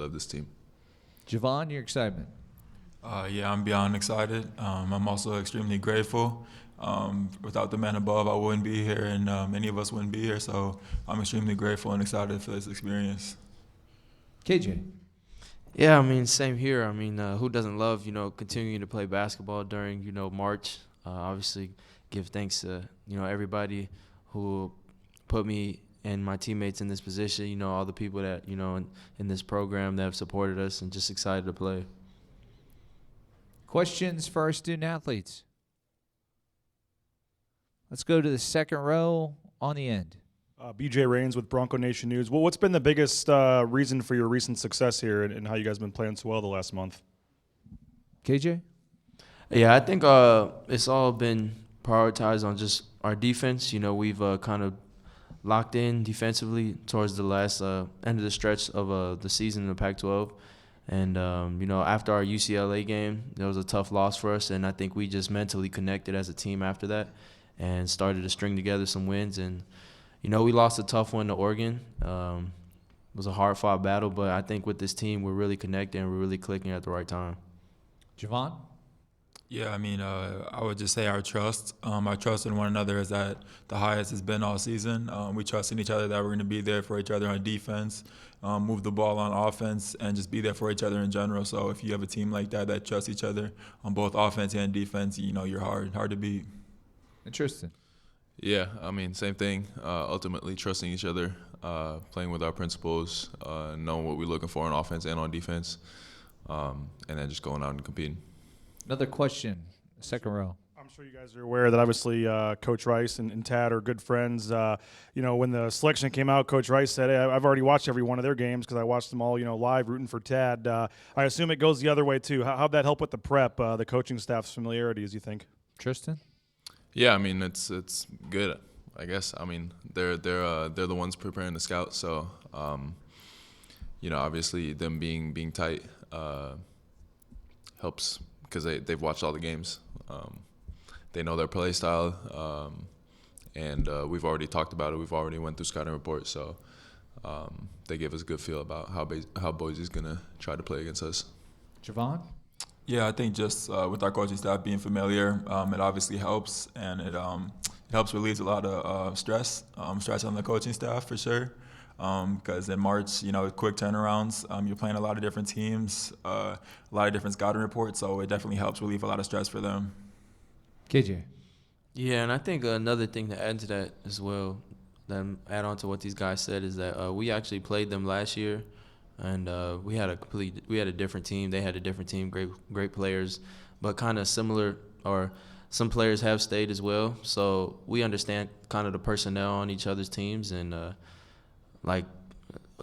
love this team. Javon, your excitement? Yeah, I'm beyond excited. I'm also extremely grateful. Without the man above, I wouldn't be here, and many of us wouldn't be here. So I'm extremely grateful and excited for this experience. KJ? Yeah, I mean, same here. I mean, who doesn't love, continuing to play basketball during, March? Obviously, give thanks to, everybody who put me and my teammates in this position, all the people that, in this program that have supported us, and just excited to play. Questions for our student athletes? Let's go to the second row on the end. BJ Rains with Bronco Nation News. Well, what's been the biggest reason for your recent success here and how you guys been playing so well the last month? KJ? Yeah, I think it's all been prioritized on just our defense. We've kind of locked in defensively towards the last end of the stretch of the season in the Pac-12. And, after our UCLA game, it was a tough loss for us, and I think we just mentally connected as a team after that and started to string together some wins. And, we lost a tough one to Oregon. It was a hard-fought battle, but I think with this team, we're really connecting and we're really clicking at the right time. Javon? Yeah, I mean, I would just say our trust in one another is at the highest it's been all season. We trust in each other that we're going to be there for each other on defense, move the ball on offense, and just be there for each other in general. So if you have a team like that trusts each other on both offense and defense, you're hard to beat. Interesting. Yeah, I mean, same thing. Ultimately, trusting each other, playing with our principles, knowing what we're looking for on offense and on defense, and then just going out and competing. Another question, second row. I'm sure you guys are aware that obviously Coach Rice and Tad are good friends. When the selection came out, Coach Rice said, "Hey, I've already watched every one of their games because I watched them all, live, rooting for Tad." I assume it goes the other way too. How'd that help with the prep, the coaching staff's familiarity, as you think? Tristan? Yeah, I mean it's good, I guess. I mean they're the ones preparing the scouts, so obviously them being tight helps because they've watched all the games. They know their play style, and we've already talked about it. We've already went through scouting reports, so they give us a good feel about how Boise's gonna try to play against us. Javon? Yeah, I think just with our coaching staff being familiar, it obviously helps, and it helps release a lot of stress on the coaching staff for sure. Because in March, quick turnarounds, you're playing a lot of different teams, a lot of different scouting reports, so it definitely helps relieve a lot of stress for them. KJ? Yeah, and I think another thing to add to that as well, then add on to what these guys said, is that we actually played them last year. And we had a different team. They had a different team, great players, but kind of similar, or some players have stayed as well. So we understand kind of the personnel on each other's teams, and like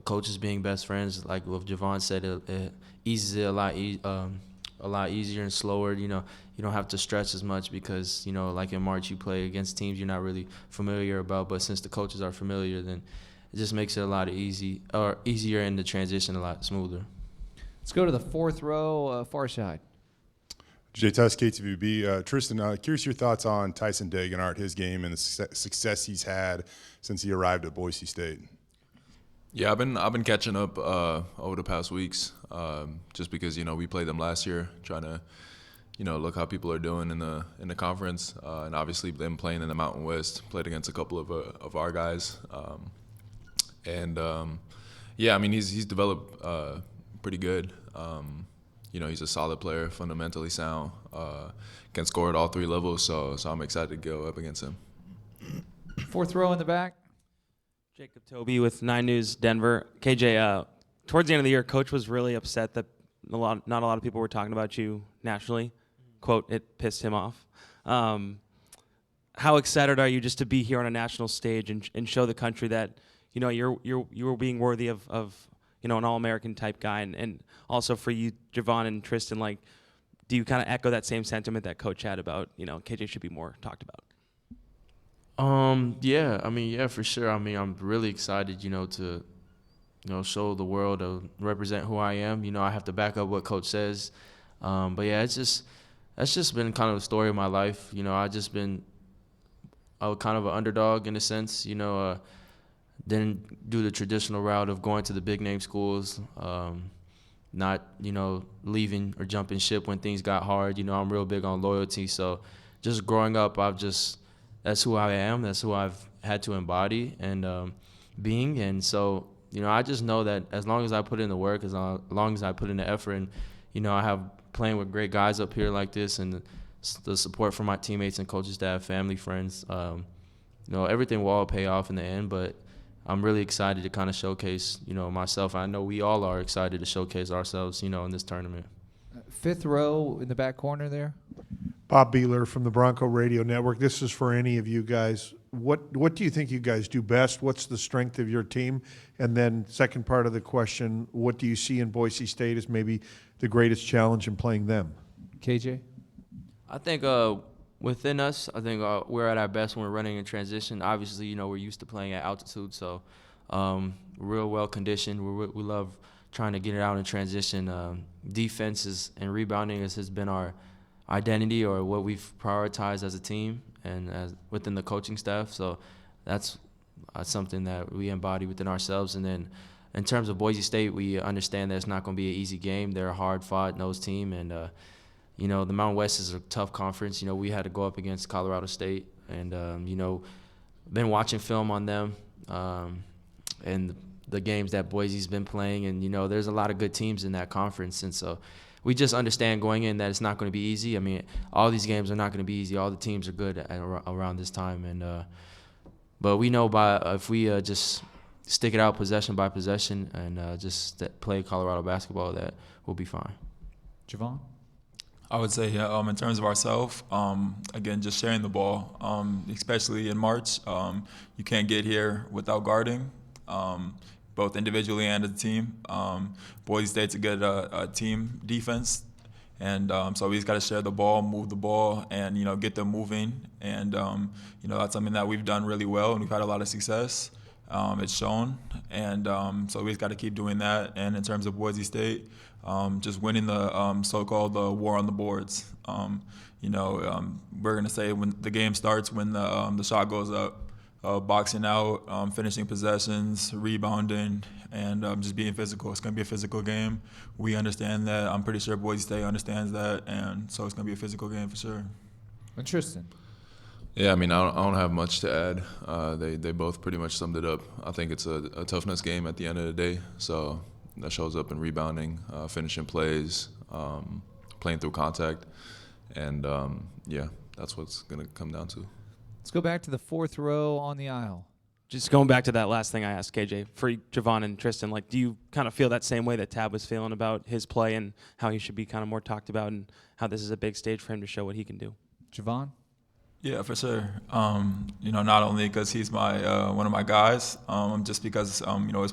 coaches being best friends. Like what Javon said, it eases it a lot easier and slower. You don't have to stretch as much because like in March you play against teams you're not really familiar about, but since the coaches are familiar, then it just makes it a lot easier and the transition a lot smoother. Let's go to the fourth row, far side. Jay Tuss, KTVB. Tristan, curious your thoughts on Tyson Degenhart, his game, and the success he's had since he arrived at Boise State. Yeah, I've been catching up over the past weeks, just because we played them last year, trying to look how people are doing in the conference, and obviously them playing in the Mountain West, played against a couple of our guys. Yeah, I mean he's developed pretty good. He's a solid player, fundamentally sound, can score at all three levels. So I'm excited to go up against him. Fourth row in the back. Jacob Toby with 9 News Denver. KJ, towards the end of the year, Coach was really upset that not a lot of people were talking about you nationally. Quote, it pissed him off. How excited are you just to be here on a national stage and show the country that you were being worthy of an All-American type guy, and also for you, Javon and Tristan, like, do you kind of echo that same sentiment that Coach had about KJ should be more talked about? Yeah, for sure. I mean, I'm really excited, to show the world, to represent who I am. I have to back up what Coach says, but yeah, that's just been kind of the story of my life. I just been kind of an underdog in a sense. Didn't do the traditional route of going to the big name schools. not, leaving or jumping ship when things got hard. I'm real big on loyalty. So just growing up, that's who I am. That's who I've had to embody and being. And so, I just know that as long as I put in the work, as long as I put in the effort, and, I have playing with great guys up here like this and the support from my teammates and coaching staff, family, friends, everything will all pay off in the end. But I'm really excited to kind of showcase, myself. I know we all are excited to showcase ourselves, in this tournament. Fifth row in the back corner there. Bob Beeler from the Bronco Radio Network. This is for any of you guys. What do you think you guys do best? What's the strength of your team? And then second part of the question, what do you see in Boise State as maybe the greatest challenge in playing them? KJ? I think within us, I think we're at our best when we're running in transition. Obviously, we're used to playing at altitude, so real well conditioned. We love trying to get it out in transition. Defenses and rebounding has been our identity, or what we've prioritized as a team and as within the coaching staff. So that's something that we embody within ourselves. And then in terms of Boise State, we understand that it's not going to be an easy game. They're a hard-fought nose team, and the Mountain West is a tough conference. We had to go up against Colorado State, and been watching film on them and the games that Boise's been playing, and there's a lot of good teams in that conference, and so we just understand going in that it's not going to be easy. I mean, all these games are not going to be easy. All the teams are good around this time, and but we know if we just stick it out possession by possession and just play Colorado basketball, that we'll be fine. Javon? I would say, in terms of ourselves, again, just sharing the ball, especially in March. You can't get here without guarding, both individually and as a team. Boise State's a good team defense, and so we just got to share the ball, move the ball, and get them moving. And that's something that we've done really well, and we've had a lot of success. It's shown, and so we just got to keep doing that. And in terms of Boise State, just winning the so-called war on the boards. We're gonna say when the game starts, when the shot goes up, boxing out, finishing possessions, rebounding, and just being physical. It's gonna be a physical game. We understand that. I'm pretty sure Boise State understands that, and so it's gonna be a physical game for sure. Tristan? Yeah, I mean, I don't have much to add. They both pretty much summed it up. I think it's a toughness game at the end of the day. So that shows up in rebounding, finishing plays, playing through contact, and that's what's gonna come down to. Let's go back to the fourth row on the aisle. Just going back to that last thing I asked KJ, for Javon and Tristan, do you kind of feel that same way that Tad was feeling about his play and how he should be kind of more talked about, and how this is a big stage for him to show what he can do? Javon? Yeah, for sure. Not only because he's my one of my guys, just because his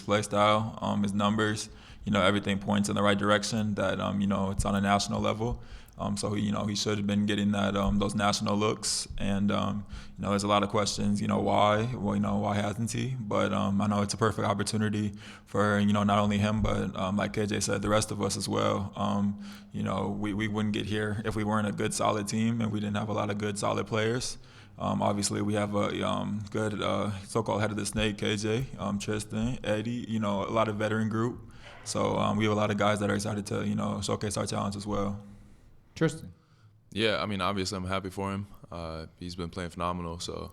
play style, his numbers, everything points in the right direction. That it's on a national level. So he should have been getting that those national looks. And there's a lot of questions. Why? Well, why hasn't he? But I know it's a perfect opportunity for not only him, but like KJ said, the rest of us as well. We wouldn't get here if we weren't a good, solid team, and we didn't have a lot of good, solid players. Obviously, we have a good so-called head of the snake, KJ, Tristan, Eddie. A lot of veteran group. So we have a lot of guys that are excited to showcase our talents as well. Tristan? Yeah, I mean, obviously I'm happy for him. He's been playing phenomenal. So,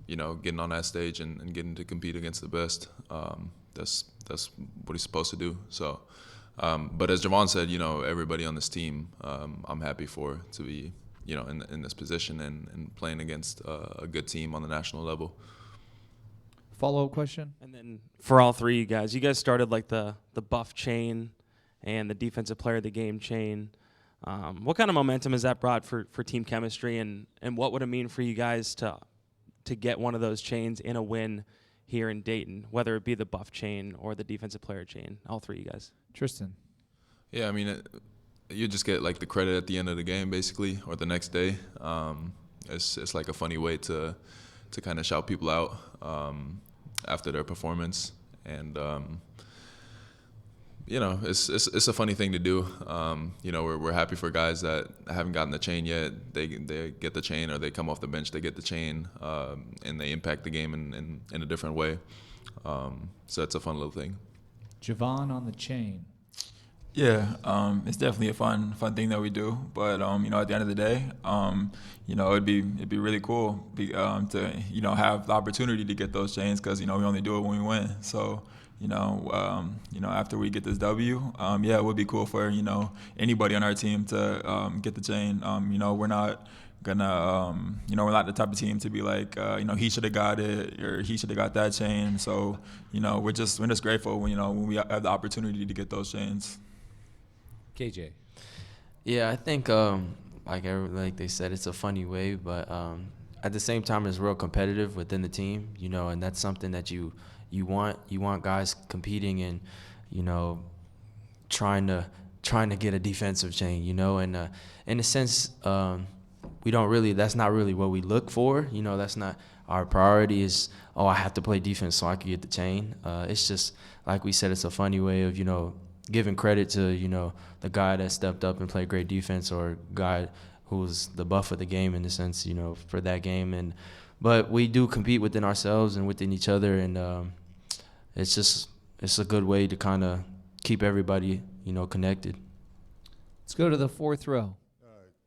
getting on that stage and getting to compete against the best, that's what he's supposed to do. So, but as Javon said, everybody on this team, I'm happy for to be, in this position and playing against a good team on the national level. Follow-up question? And then for all three of you guys started the buff chain and the defensive player of the game chain. What kind of momentum has that brought for team chemistry, and what would it mean for you guys to get one of those chains in a win here in Dayton, whether it be the buff chain or the defensive player chain, all three of you guys? Tristan? Yeah, I mean, you just get the credit at the end of the game, basically, or the next day. It's like a funny way to kind of shout people out after their performance, and it's a funny thing to do. We're happy for guys that haven't gotten the chain yet. They get the chain, or they come off the bench, they get the chain, and they impact the game in a different way. So it's a fun little thing. Javon on the chain. Yeah, it's definitely a fun thing that we do. But at the end of the day, it'd be really cool to have the opportunity to get those chains because we only do it when we win. So after we get this W, it would be cool for anybody on our team to get the chain. We're not gonna we're not the type of team to be like he should have got it or he should have got that chain. So we're just grateful when we have the opportunity to get those chains. KJ. Yeah, I think like they said, it's a funny way, but at the same time, it's real competitive within the team, and that's something that you want. You want guys competing and trying to get a defensive chain, and in a sense, we don't really. That's not really what we look for. That's not our priority. Is I have to play defense so I can get the chain. It's just like we said, it's a funny way of giving credit to the guy that stepped up and played great defense, or guy who was the buff of the game in the sense for that game. But we do compete within ourselves and within each other, and it's a good way to kind of keep everybody connected. Let's go to the fourth row.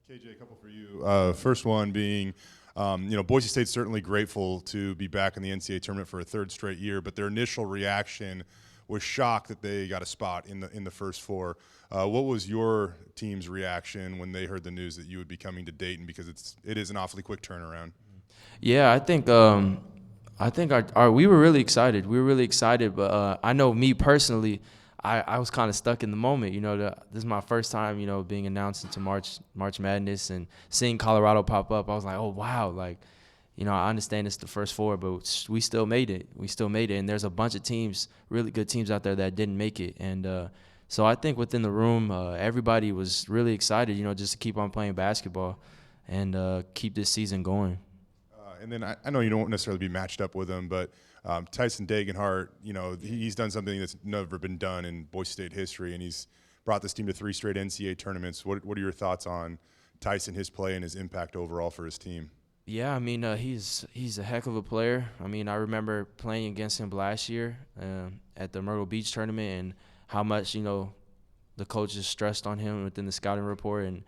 KJ, a couple for you. First one being, Boise State's certainly grateful to be back in the NCAA tournament for a third straight year, but their initial reaction was shocked that they got a spot in the first four. What was your team's reaction when they heard the news that you would be coming to Dayton, because it is an awfully quick turnaround? Yeah, I think we were really excited. We were really excited, but I know me personally, I was kind of stuck in the moment. This is my first time, being announced into March Madness and seeing Colorado pop up. I was like, oh wow, I understand it's the first four, but we still made it. And there's a bunch of teams, really good teams out there that didn't make it. And so I think within the room, everybody was really excited, just to keep on playing basketball and keep this season going. And then I know you don't necessarily be matched up with him, but Tyson Degenhart, he's done something that's never been done in Boise State history, and he's brought this team to 3 straight NCAA tournaments. What are your thoughts on Tyson, his play, and his impact overall for his team? Yeah, he's a heck of a player. I remember playing against him last year at the Myrtle Beach tournament, and how much the coaches stressed on him within the scouting report, and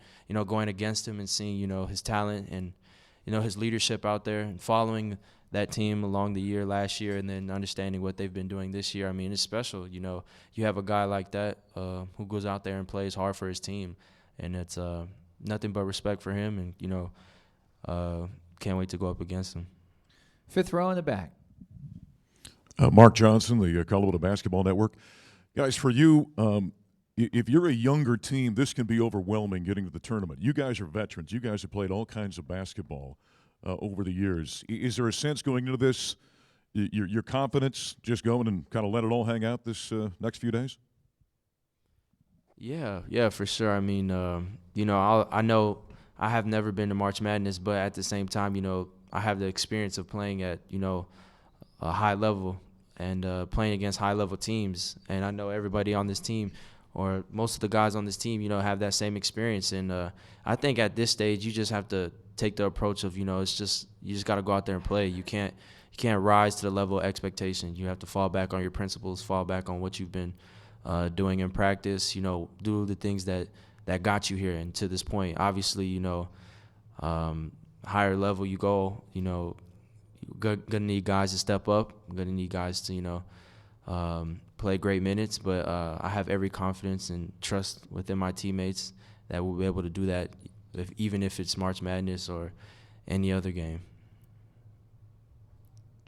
going against him and seeing his talent and his leadership out there, and following that team along the year last year, and then understanding what they've been doing this year. It's special. You have a guy like that who goes out there and plays hard for his team, and it's nothing but respect for him, and can't wait to go up against him. Fifth row in the back. Mark Johnson, the Colorado Basketball Network. Guys, for you, if you're a younger team, this can be overwhelming getting to the tournament. You guys are veterans. You guys have played all kinds of basketball over the years. Is there a sense going into this, your confidence, just going and kind of let it all hang out this next few days? Yeah, for sure. I know I have never been to March Madness, but at the same time, I have the experience of playing at, a high level and playing against high-level teams. And I know everybody on this team, or most of the guys on this team, have that same experience. And I think at this stage, you just have to take the approach of, you just got to go out there and play. You can't rise to the level of expectation. You have to fall back on your principles, fall back on what you've been doing in practice, do the things that got you here and to this point. Obviously, higher level you go, you're gonna need guys to step up. I'm gonna need guys to, play great minutes. But I have every confidence and trust within my teammates that we'll be able to do that, even if it's March Madness or any other game.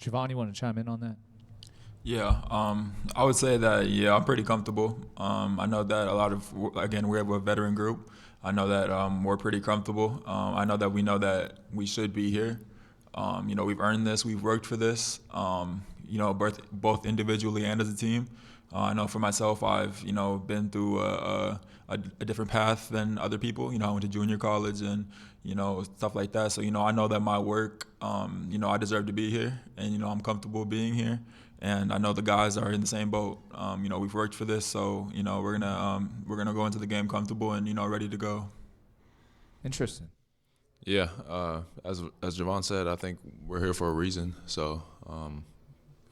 Javon, you want to chime in on that? Yeah, I would say that, I'm pretty comfortable. I know that we're a veteran group. I know that we're pretty comfortable. I know that we know that we should be here. We've earned this. We've worked for this, both individually and as a team. I know for myself, I've, been through a different path than other people. I went to junior college and, stuff like that. So, I know that my work, I deserve to be here, and, I'm comfortable being here. And I know the guys are in the same boat. We've worked for this, so we're gonna go into the game comfortable and ready to go. Interesting. Yeah, as Javon said, I think we're here for a reason. So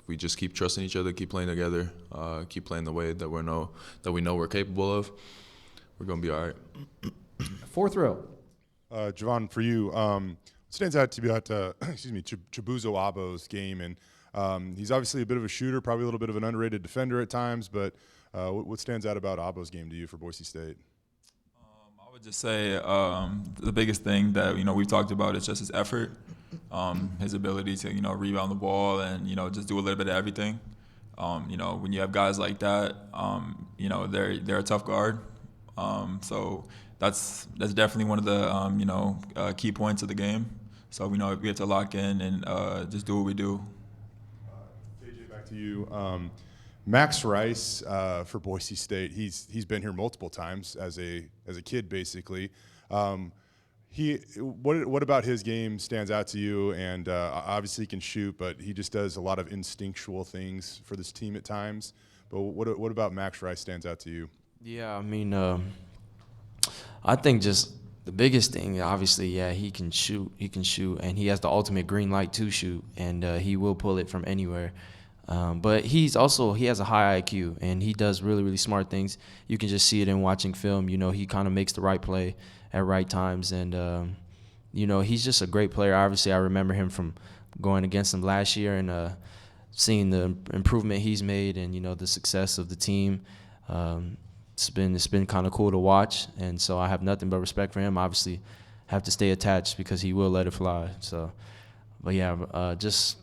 we just keep trusting each other, keep playing together, keep playing the way that we know we're capable of, we're gonna be all right. Fourth row. Javon, for you, what stands out to be about Chibuzo Abo's game, and he's obviously a bit of a shooter, probably a little bit of an underrated defender at times, but what stands out about Abo's game to you for Boise State? I would just say the biggest thing that we've talked about is just his effort, his ability to rebound the ball and just do a little bit of everything. When you have guys like that, they're a tough guard. So that's definitely one of the key points of the game. So we have to lock in and just do what we do. JJ, back to you. Max Rice for Boise State. He's been here multiple times as a kid, basically. What about his game stands out to you? And obviously he can shoot, but he just does a lot of instinctual things for this team at times. But what about Max Rice stands out to you? Yeah, I mean, I think just the biggest thing, obviously, yeah, he can shoot, and he has the ultimate green light to shoot, and he will pull it from anywhere. But he has a high IQ, and he does really, really smart things. You can just see it in watching film. He kind of makes the right play at right times, and he's just a great player. Obviously, I remember him from going against him last year and seeing the improvement he's made, and the success of the team. It's been kind of cool to watch, and so I have nothing but respect for him. Obviously, have to stay attached because he will let it fly. So, but yeah, just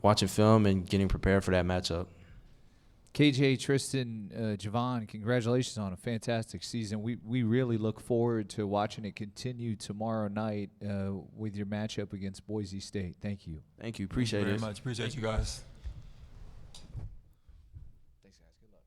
watching film and getting prepared for that matchup. KJ, Tristan, Javon, congratulations on a fantastic season. We really look forward to watching it continue tomorrow night with your matchup against Boise State. Thank you. Thank you. Appreciate it. Very much. Appreciate you guys. Thanks, guys. Good luck.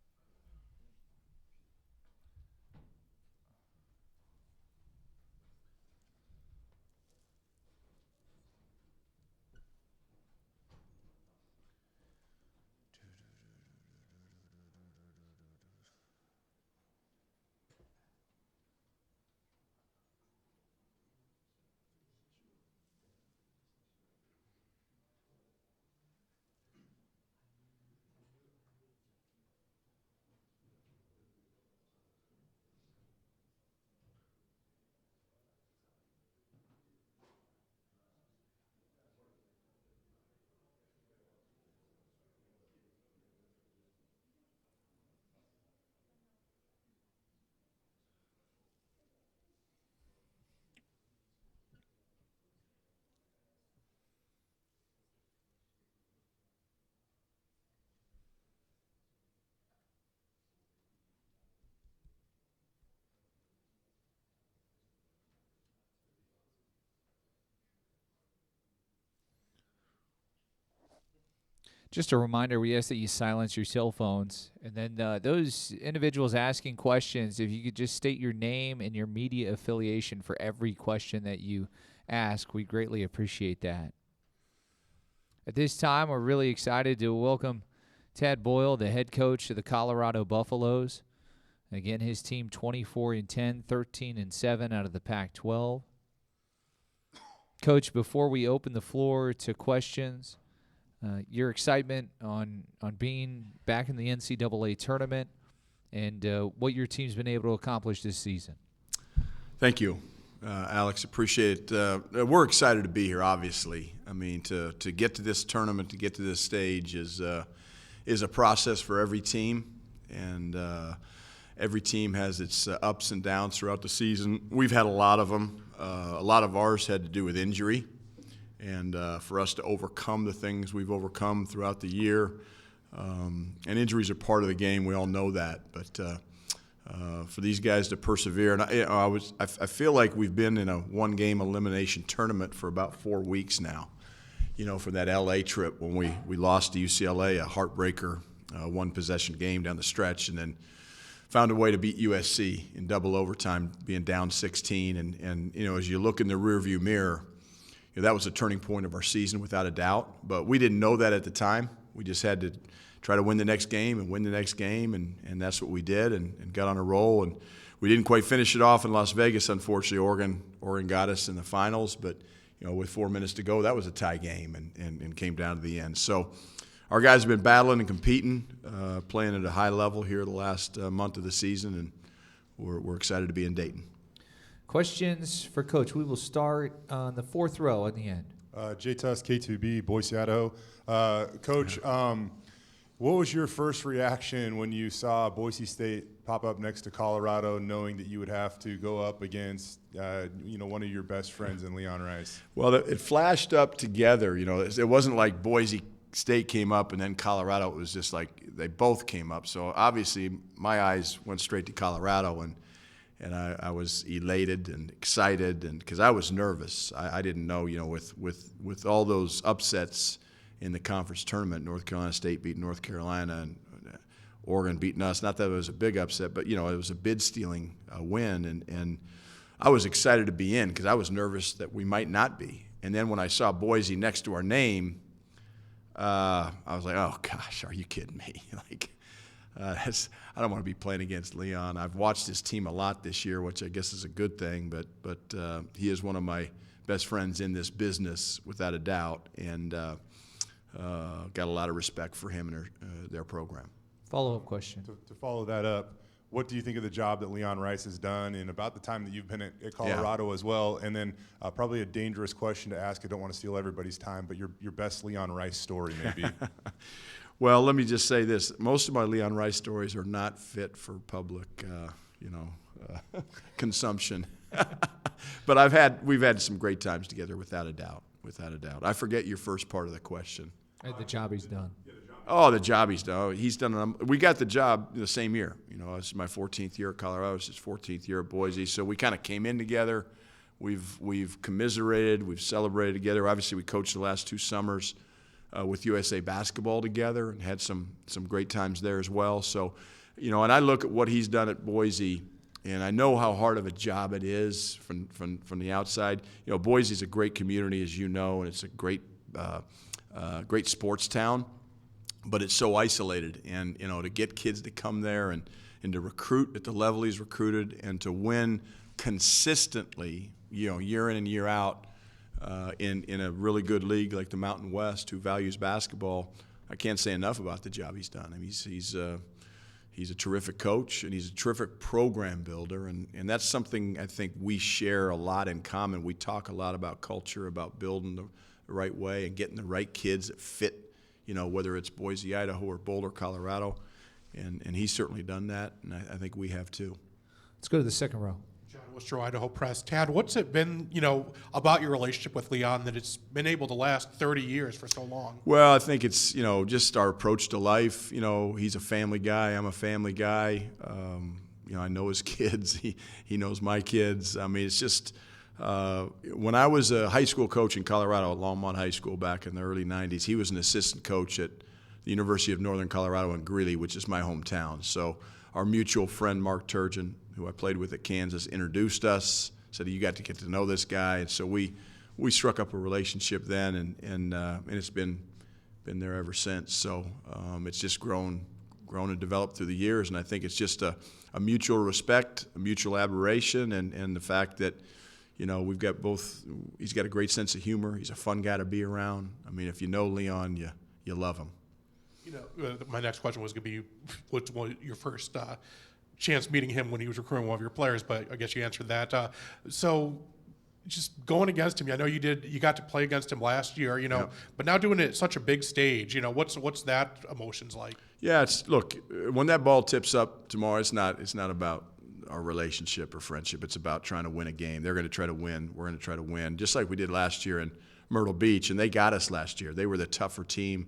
Just a reminder, we ask that you silence your cell phones. And then those individuals asking questions, if you could just state your name and your media affiliation for every question that you ask, we greatly appreciate that. At this time, we're really excited to welcome Tad Boyle, the head coach of the Colorado Buffaloes. Again, his team 24-10, 13-7 out of the Pac-12. Coach, before we open the floor to questions, your excitement on being back in the NCAA tournament and what your team's been able to accomplish this season. Thank you, Alex. Appreciate it. We're excited to be here, obviously. I mean, to get to this tournament, to get to this stage is a process for every team, and every team has its ups and downs throughout the season. We've had a lot of them. A lot of ours had to do with injury. And for us to overcome the things we've overcome throughout the year, and injuries are part of the game. We all know that. But for these guys to persevere, and I feel like we've been in a one-game elimination tournament for about 4 weeks now. For that LA trip when we lost to UCLA, a heartbreaker, one-possession game down the stretch, and then found a way to beat USC in double overtime, being down 16. And as you look in the rearview mirror, that was a turning point of our season without a doubt, but we didn't know that at the time. We just had to try to win the next game and win the next game, and that's what we did and got on a roll. And we didn't quite finish it off in Las Vegas, unfortunately. Oregon got us in the finals, but with 4 minutes to go, that was a tie game and came down to the end. So our guys have been battling and competing, playing at a high level here the last month of the season, and we're excited to be in Dayton. Questions for Coach. We will start on the fourth row at the end. Jay Tuss, KTVB, Boise, Idaho. Coach, what was your first reaction when you saw Boise State pop up next to Colorado, knowing that you would have to go up against, one of your best friends in Leon Rice? Well, it flashed up together. It wasn't like Boise State came up and then Colorado. It was just like they both came up. So obviously, my eyes went straight to Colorado, and I was elated and excited, and because I was nervous. I didn't know, with all those upsets in the conference tournament, North Carolina State beat North Carolina and Oregon beating us. Not that it was a bid upset, but it was a bid-stealing win, and I was excited to be in because I was nervous that we might not be. And then when I saw Boise next to our name, I was like, oh gosh, are you kidding me? I don't want to be playing against Leon. I've watched his team a lot this year, which I guess is a good thing, but he is one of my best friends in this business, without a doubt, and got a lot of respect for him and their program. Follow-up question. To follow that up, what do you think of the job that Leon Rice has done in about the time that you've been at Colorado as well? And then probably a dangerous question to ask. I don't want to steal everybody's time, but your best Leon Rice story maybe. Well, let me just say this. Most of my Leon Rice stories are not fit for public, consumption. But we've had some great times together, without a doubt. I forget your first part of the question. The job he's done. Oh, the job he's done. Oh, he's done. We got the job the same year. This is my 14th year at Colorado. It's his 14th year at Boise. So we kind of came in together. We've commiserated. We've celebrated together. Obviously, we coached the last 2 summers with USA Basketball together and had some great times there as well. So, and I look at what he's done at Boise, and I know how hard of a job it is from the outside. Boise's a great community, as you know, and it's a great sports town, but it's so isolated. And to get kids to come there and to recruit at the level he's recruited and to win consistently, year in and year out, in a really good league like the Mountain West, who values basketball, I can't say enough about the job he's done. I mean, he's a terrific coach, and he's a terrific program builder, and that's something I think we share a lot in common. We talk a lot about culture, about building the right way and getting the right kids that fit, whether it's Boise, Idaho, or Boulder, Colorado, and he's certainly done that, and I think we have too. Let's go to the second row. Worcester, Idaho Press. Tad, what's it been, about your relationship with Leon that it's been able to last 30 years for so long? Well, I think it's, just our approach to life. He's a family guy. I'm a family guy. I know his kids. He knows my kids. I mean, it's just when I was a high school coach in Colorado at Longmont High School back in the early 90s, he was an assistant coach at the University of Northern Colorado in Greeley, which is my hometown. So our mutual friend, Mark Turgeon, who I played with at Kansas, introduced us, said, you got to get to know this guy. And so we struck up a relationship then, and it's been there ever since. So it's just grown and developed through the years, and I think it's just a mutual respect, a mutual admiration, and the fact that, we've got both. He's got a great sense of humor. He's a fun guy to be around. I mean, if you know Leon, you love him. My next question was going to be, what's your first chance meeting him when he was recruiting one of your players, but I guess you answered that. So just going against him, I know you got to play against him last year, Yep. But now doing it at such a big stage, what's that emotions like? Yeah, look, when that ball tips up tomorrow, it's not about our relationship or friendship. It's about trying to win a game. They're going to try to win. We're going to try to win, just like we did last year in Myrtle Beach, and they got us last year. They were the tougher team.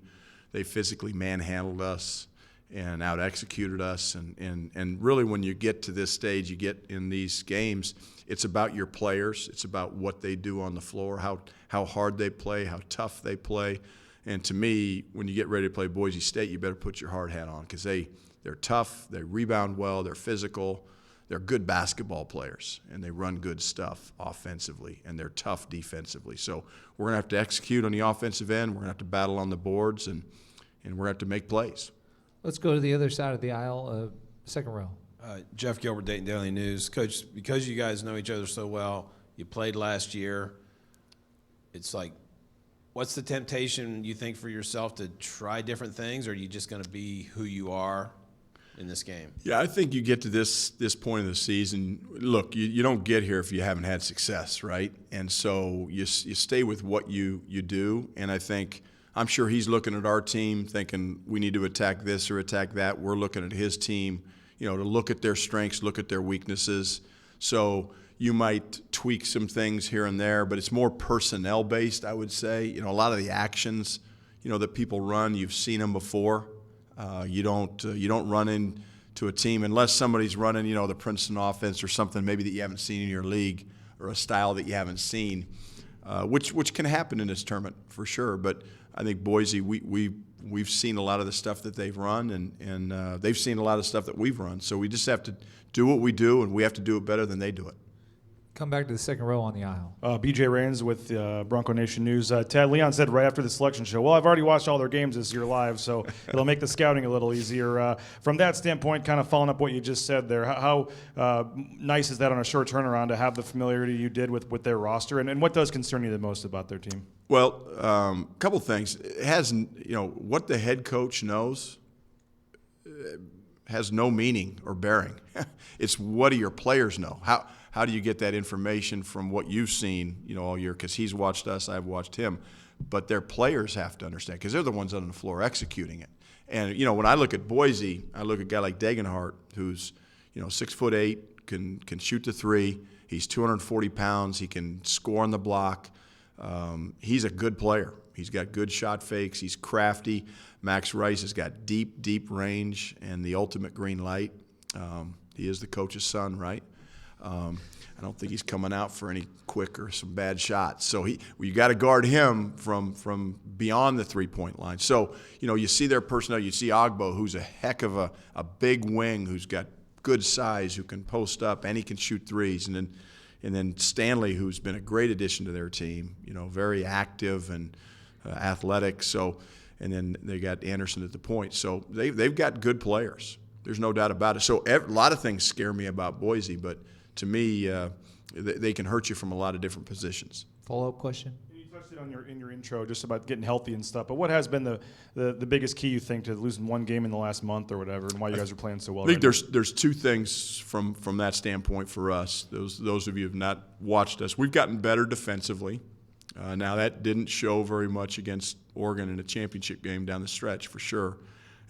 They physically manhandled us and out-executed us. And really, when you get to this stage, you get in these games, it's about your players. It's about what they do on the floor, how hard they play, how tough they play. And to me, when you get ready to play Boise State, you better put your hard hat on, because they're tough, they rebound well, they're physical, they're good basketball players, and they run good stuff offensively, and they're tough defensively. So we're going to have to execute on the offensive end. We're going to have to battle on the boards, and we're going to have to make plays. Let's go to the other side of the aisle, second row. Jeff Gilbert, Dayton Daily News. Coach, because you guys know each other so well, you played last year. It's like what's the temptation you think for yourself to try different things, or are you just going to be who you are in this game? Yeah, I think you get to this point of the season. Look, you don't get here if you haven't had success, right? And so you stay with what you do. And I'm sure he's looking at our team thinking we need to attack this or attack that. We're looking at his team, to look at their strengths, look at their weaknesses. So you might tweak some things here and there, but it's more personnel based, I would say. A lot of the actions, that people run, you've seen them before. You don't run into a team unless somebody's running, the Princeton offense or something maybe that you haven't seen in your league, or a style that you haven't seen, which can happen in this tournament for sure. But I think Boise, we've seen a lot of the stuff that they've run, and they've seen a lot of stuff that we've run. So we just have to do what we do, and we have to do it better than they do it. Come back to the second row on the aisle. BJ Rains with Bronco Nation News. Tad, Leon said right after the selection show, well, I've already watched all their games this year live, so it'll make the scouting a little easier. From that standpoint, kind of following up what you just said there, how nice is that on a short turnaround to have the familiarity you did with their roster? And what does concern you the most about their team? Well, a couple things. It has, what the head coach knows has no meaning or bearing. It's what do your players know? How do you get that information from what you've seen, all year? Because he's watched us, I've watched him. But their players have to understand, because they're the ones on the floor executing it. And, when I look at Boise, I look at a guy like Degenhart, who's, 6'8", can shoot the three. He's 240 pounds. He can score on the block. He's a good player. He's got good shot fakes. He's crafty. Max Rice has got deep range and the ultimate green light. He is the coach's son, right? I don't think he's coming out for any quick or some bad shots. So you got to guard him from beyond the three-point line. So, you see their personnel. You see Ogbo, who's a heck of a big wing, who's got good size, who can post up, and he can shoot threes. And then Stanley, who's been a great addition to their team, very active and athletic. So, and then they got Anderson at the point. So they've got good players. There's no doubt about it. So a lot of things scare me about Boise, but to me, they can hurt you from a lot of different positions. Follow-up question? You touched it in your intro just about getting healthy and stuff, but what has been the biggest key, you think, to losing one game in the last month or whatever, and why you guys are playing so well? I think there's two things from that standpoint for us. Those of you who have not watched us, we've gotten better defensively. Now, that didn't show very much against Oregon in a championship game down the stretch, for sure.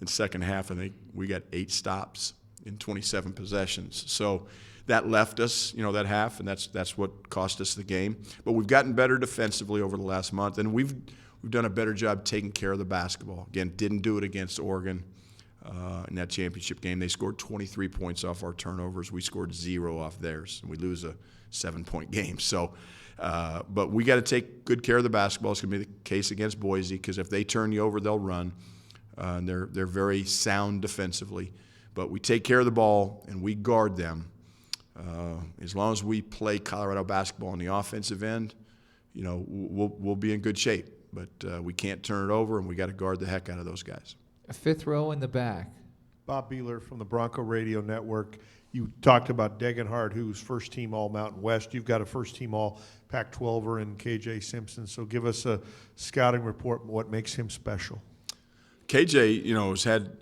In the second half, I think we got 8 stops in 27 possessions. So that left us, that half, and that's what cost us the game. But we've gotten better defensively over the last month, and we've done a better job taking care of the basketball. Again, didn't do it against Oregon in that championship game. They scored 23 points off our turnovers. We scored 0 off theirs, and we lose a 7-point game. So, but we got to take good care of the basketball. It's going to be the case against Boise, because if they turn you over, they'll run. And they're very sound defensively. But we take care of the ball, and we guard them. As long as we play Colorado basketball on the offensive end, we'll be in good shape. But we can't turn it over, and we got to guard the heck out of those guys. A fifth row in the back. Bob Beeler from the Bronco Radio Network. You talked about Degenhart, who's first-team All-Mountain West. You've got a first-team All-Pac-12er in KJ Simpson. So give us a scouting report on what makes him special. KJ, has had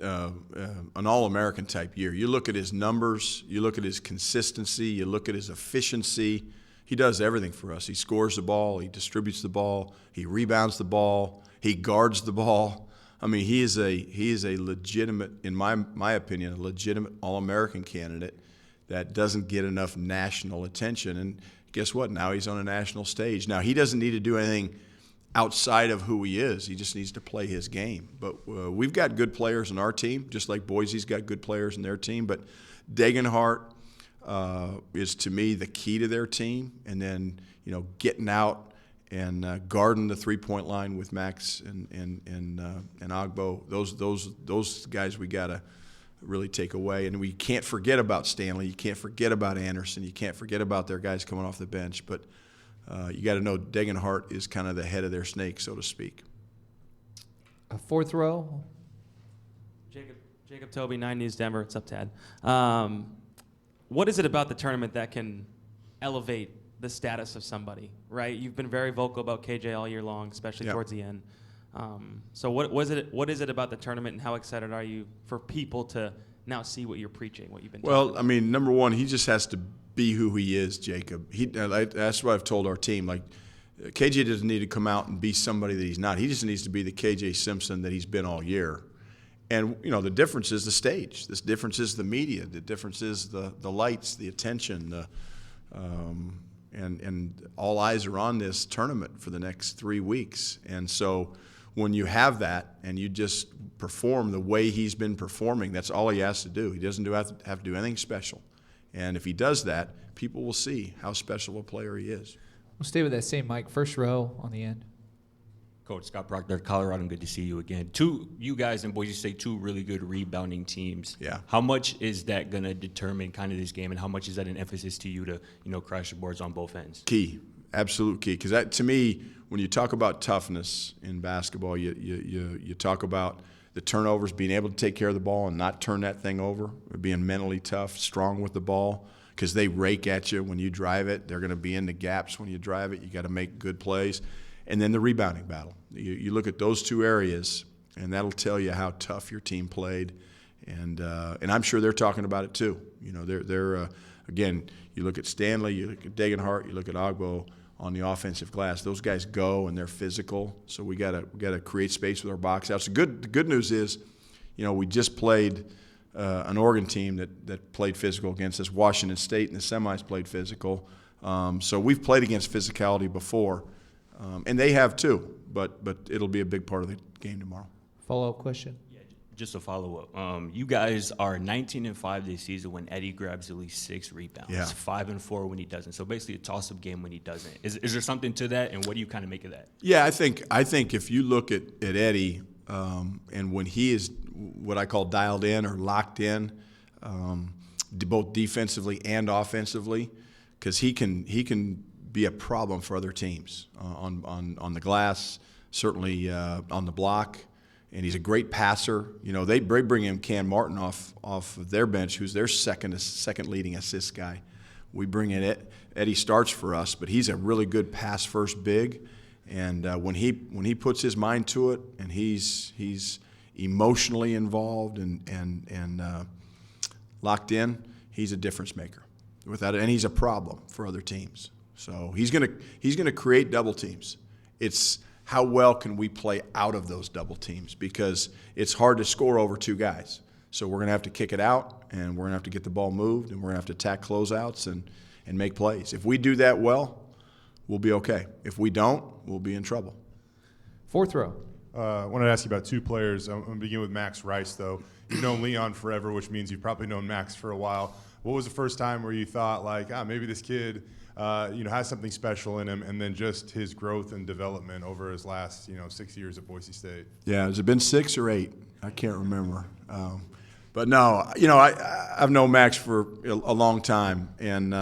an All-American type year. You look at his numbers, you look at his consistency, you look at his efficiency. He does everything for us. He scores the ball, he distributes the ball, he rebounds the ball, he guards the ball. I mean, he is a legitimate, in my opinion, a legitimate All-American candidate that doesn't get enough national attention. And guess what? Now he's on a national stage. Now, he doesn't need to do anything outside of who he is. He just needs to play his game. But we've got good players in our team, just like Boise's got good players in their team. But Degenhart is, to me, the key to their team. And then, getting out and guarding the three-point line with Max and Ogbo. Those guys we got to really take away. And we can't forget about Stanley. You can't forget about Anderson. You can't forget about their guys coming off the bench. But you got to know Degenhart is kind of the head of their snake, so to speak. A fourth row. Jacob Toby, 9 News Denver. What's up, Tad? What is it about the tournament that can elevate the status of somebody, right? You've been very vocal about KJ all year long, especially Yeah. towards the end. So what is it about the tournament, and how excited are you for people to now see what you're preaching, what you've been talking Well, about? I mean, number one, he just has to be who he is, Jacob. That's what I've told our team. Like, KJ doesn't need to come out and be somebody that he's not. He just needs to be the KJ Simpson that he's been all year. And, you know, the difference is the stage. The difference is the media. The difference is the lights, the attention, and all eyes are on this tournament for the next 3 weeks. And so when you have that and you just perform the way he's been performing, that's all he has to do. He doesn't have to do anything special. And if he does that, people will see how special a player he is. We'll stay with that same mic. First row on the end. Coach Scott Proctor, Colorado, good to see you again. You guys in Boise State, two really good rebounding teams. Yeah. How much is that going to determine kind of this game, and how much is that an emphasis to you to, crash the boards on both ends? Key, absolute key. Because that, to me, when you talk about toughness in basketball, you talk about the turnovers, being able to take care of the ball and not turn that thing over, being mentally tough, strong with the ball, because they rake at you when you drive it. They're going to be in the gaps when you drive it. You got to make good plays. And then the rebounding battle. You look at those two areas, and that'll tell you how tough your team played. And I'm sure they're talking about it too. You know, they're again, you look at Stanley, you look at Degenhart, you look at Ogbo on the offensive glass. Those guys go and they're physical. So we gotta create space with our box outs. The good news is, you know, we just played an Oregon team that played physical against us. Washington State in the semis played physical. So we've played against physicality before. And they have too, but it'll be a big part of the game tomorrow. Follow-up question? Yeah, just a follow-up. You guys are 19-5 this season when Eddie grabs at least 6 rebounds. Yeah. 5-4 when he doesn't. So basically a toss-up game when he doesn't. Is there something to that, and what do you kind of make of that? Yeah, I think if you look at Eddie, and when he is what I call dialed in or locked in, both defensively and offensively, because he can be a problem for other teams on the glass, certainly on the block, and he's a great passer. You know, they bring in Cam Martin off of their bench, who's their second leading assist guy. We bring in Eddie starts for us, but he's a really good pass first big, and when he puts his mind to it, and he's emotionally involved and locked in, he's a difference maker. Without it, and he's a problem for other teams. So he's gonna create double teams. It's how well can we play out of those double teams, because it's hard to score over 2 guys. So we're gonna have to kick it out, and we're gonna have to get the ball moved, and we're gonna have to attack closeouts and make plays. If we do that well, we'll be okay. If we don't, we'll be in trouble. Fourth row. I wanted to ask you about 2 players. I'm going to begin with Max Rice, though. You've known Leon forever, which means you've probably known Max for a while. What was the first time where you thought, like, maybe this kid has something special in him, and then just his growth and development over his last 6 years at Boise State? Yeah, has it been 6 or 8? I can't remember. But no, I've known Max for a long time, and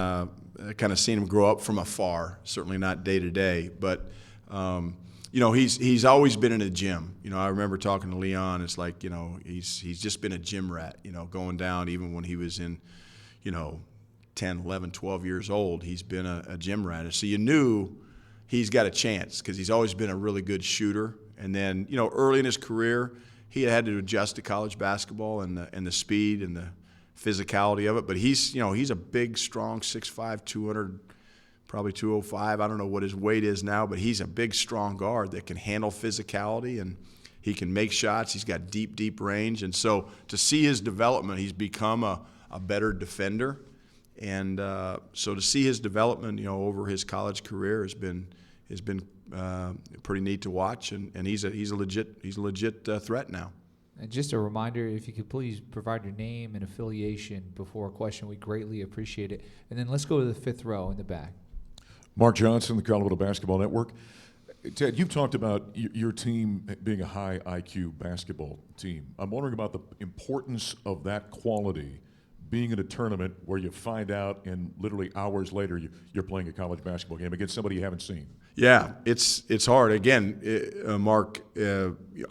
kind of seen him grow up from afar. Certainly not day to day, but he's always been in a gym. I remember talking to Leon. It's like he's just been a gym rat. Going down even when he was in 10, 11, 12 years old, he's been a gym rat. So you knew he's got a chance because he's always been a really good shooter. And then, early in his career, he had to adjust to college basketball and the speed and the physicality of it. But he's a big, strong, 6'5", 200, probably 205. I don't know what his weight is now, but he's a big, strong guard that can handle physicality, and he can make shots. He's got deep, deep range. And so to see his development, he's become a better defender. And so to see his development, over his college career has been pretty neat to watch. And he's a legit threat now. And just a reminder, if you could please provide your name and affiliation before a question, we greatly appreciate it. And then let's go to the 5th row in the back. Mark Johnson, the Colorado Basketball Network. Ted, you've talked about your team being a high IQ basketball team. I'm wondering about the importance of that quality being in a tournament where you find out and literally hours later you're playing a college basketball game against somebody you haven't seen. Yeah, it's hard. Again, Mark,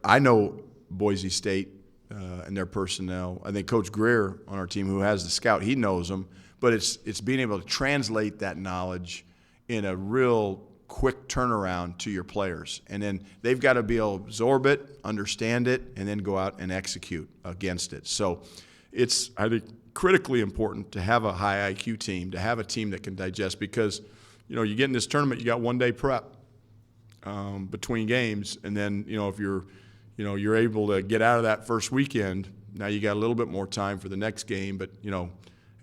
I know Boise State and their personnel. I think Coach Greer on our team, who has the scout, he knows them. But it's being able to translate that knowledge in a real quick turnaround to your players. And then they've got to be able to absorb it, understand it, and then go out and execute against it. So it's, I think, critically important to have a high IQ team, to have a team that can digest, because, you know, you get in this tournament, you got 1 day prep between games, and then, you know, if you're able to get out of that first weekend, now you got a little bit more time for the next game. But, you know,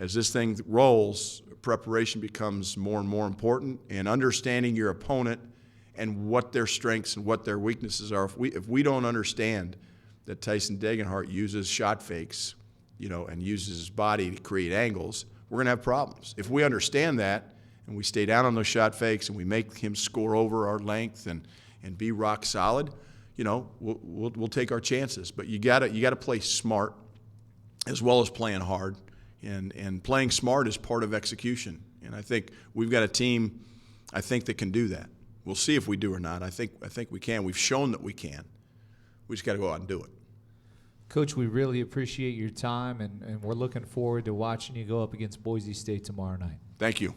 as this thing rolls, preparation becomes more and more important, and understanding your opponent and what their strengths and what their weaknesses are. If we don't understand that Tyson Degenhart uses shot fakes, you know, and uses his body to create angles, we're going to have problems. If we understand that and we stay down on those shot fakes and we make him score over our length and be rock solid, you know, we'll take our chances. But you gotta play smart as well as playing hard. And playing smart is part of execution. And I think we've got a team, I think, that can do that. We'll see if we do or not. I think we can. We've shown that we can. We just got to go out and do it. Coach, we really appreciate your time, and we're looking forward to watching you go up against Boise State tomorrow night. Thank you.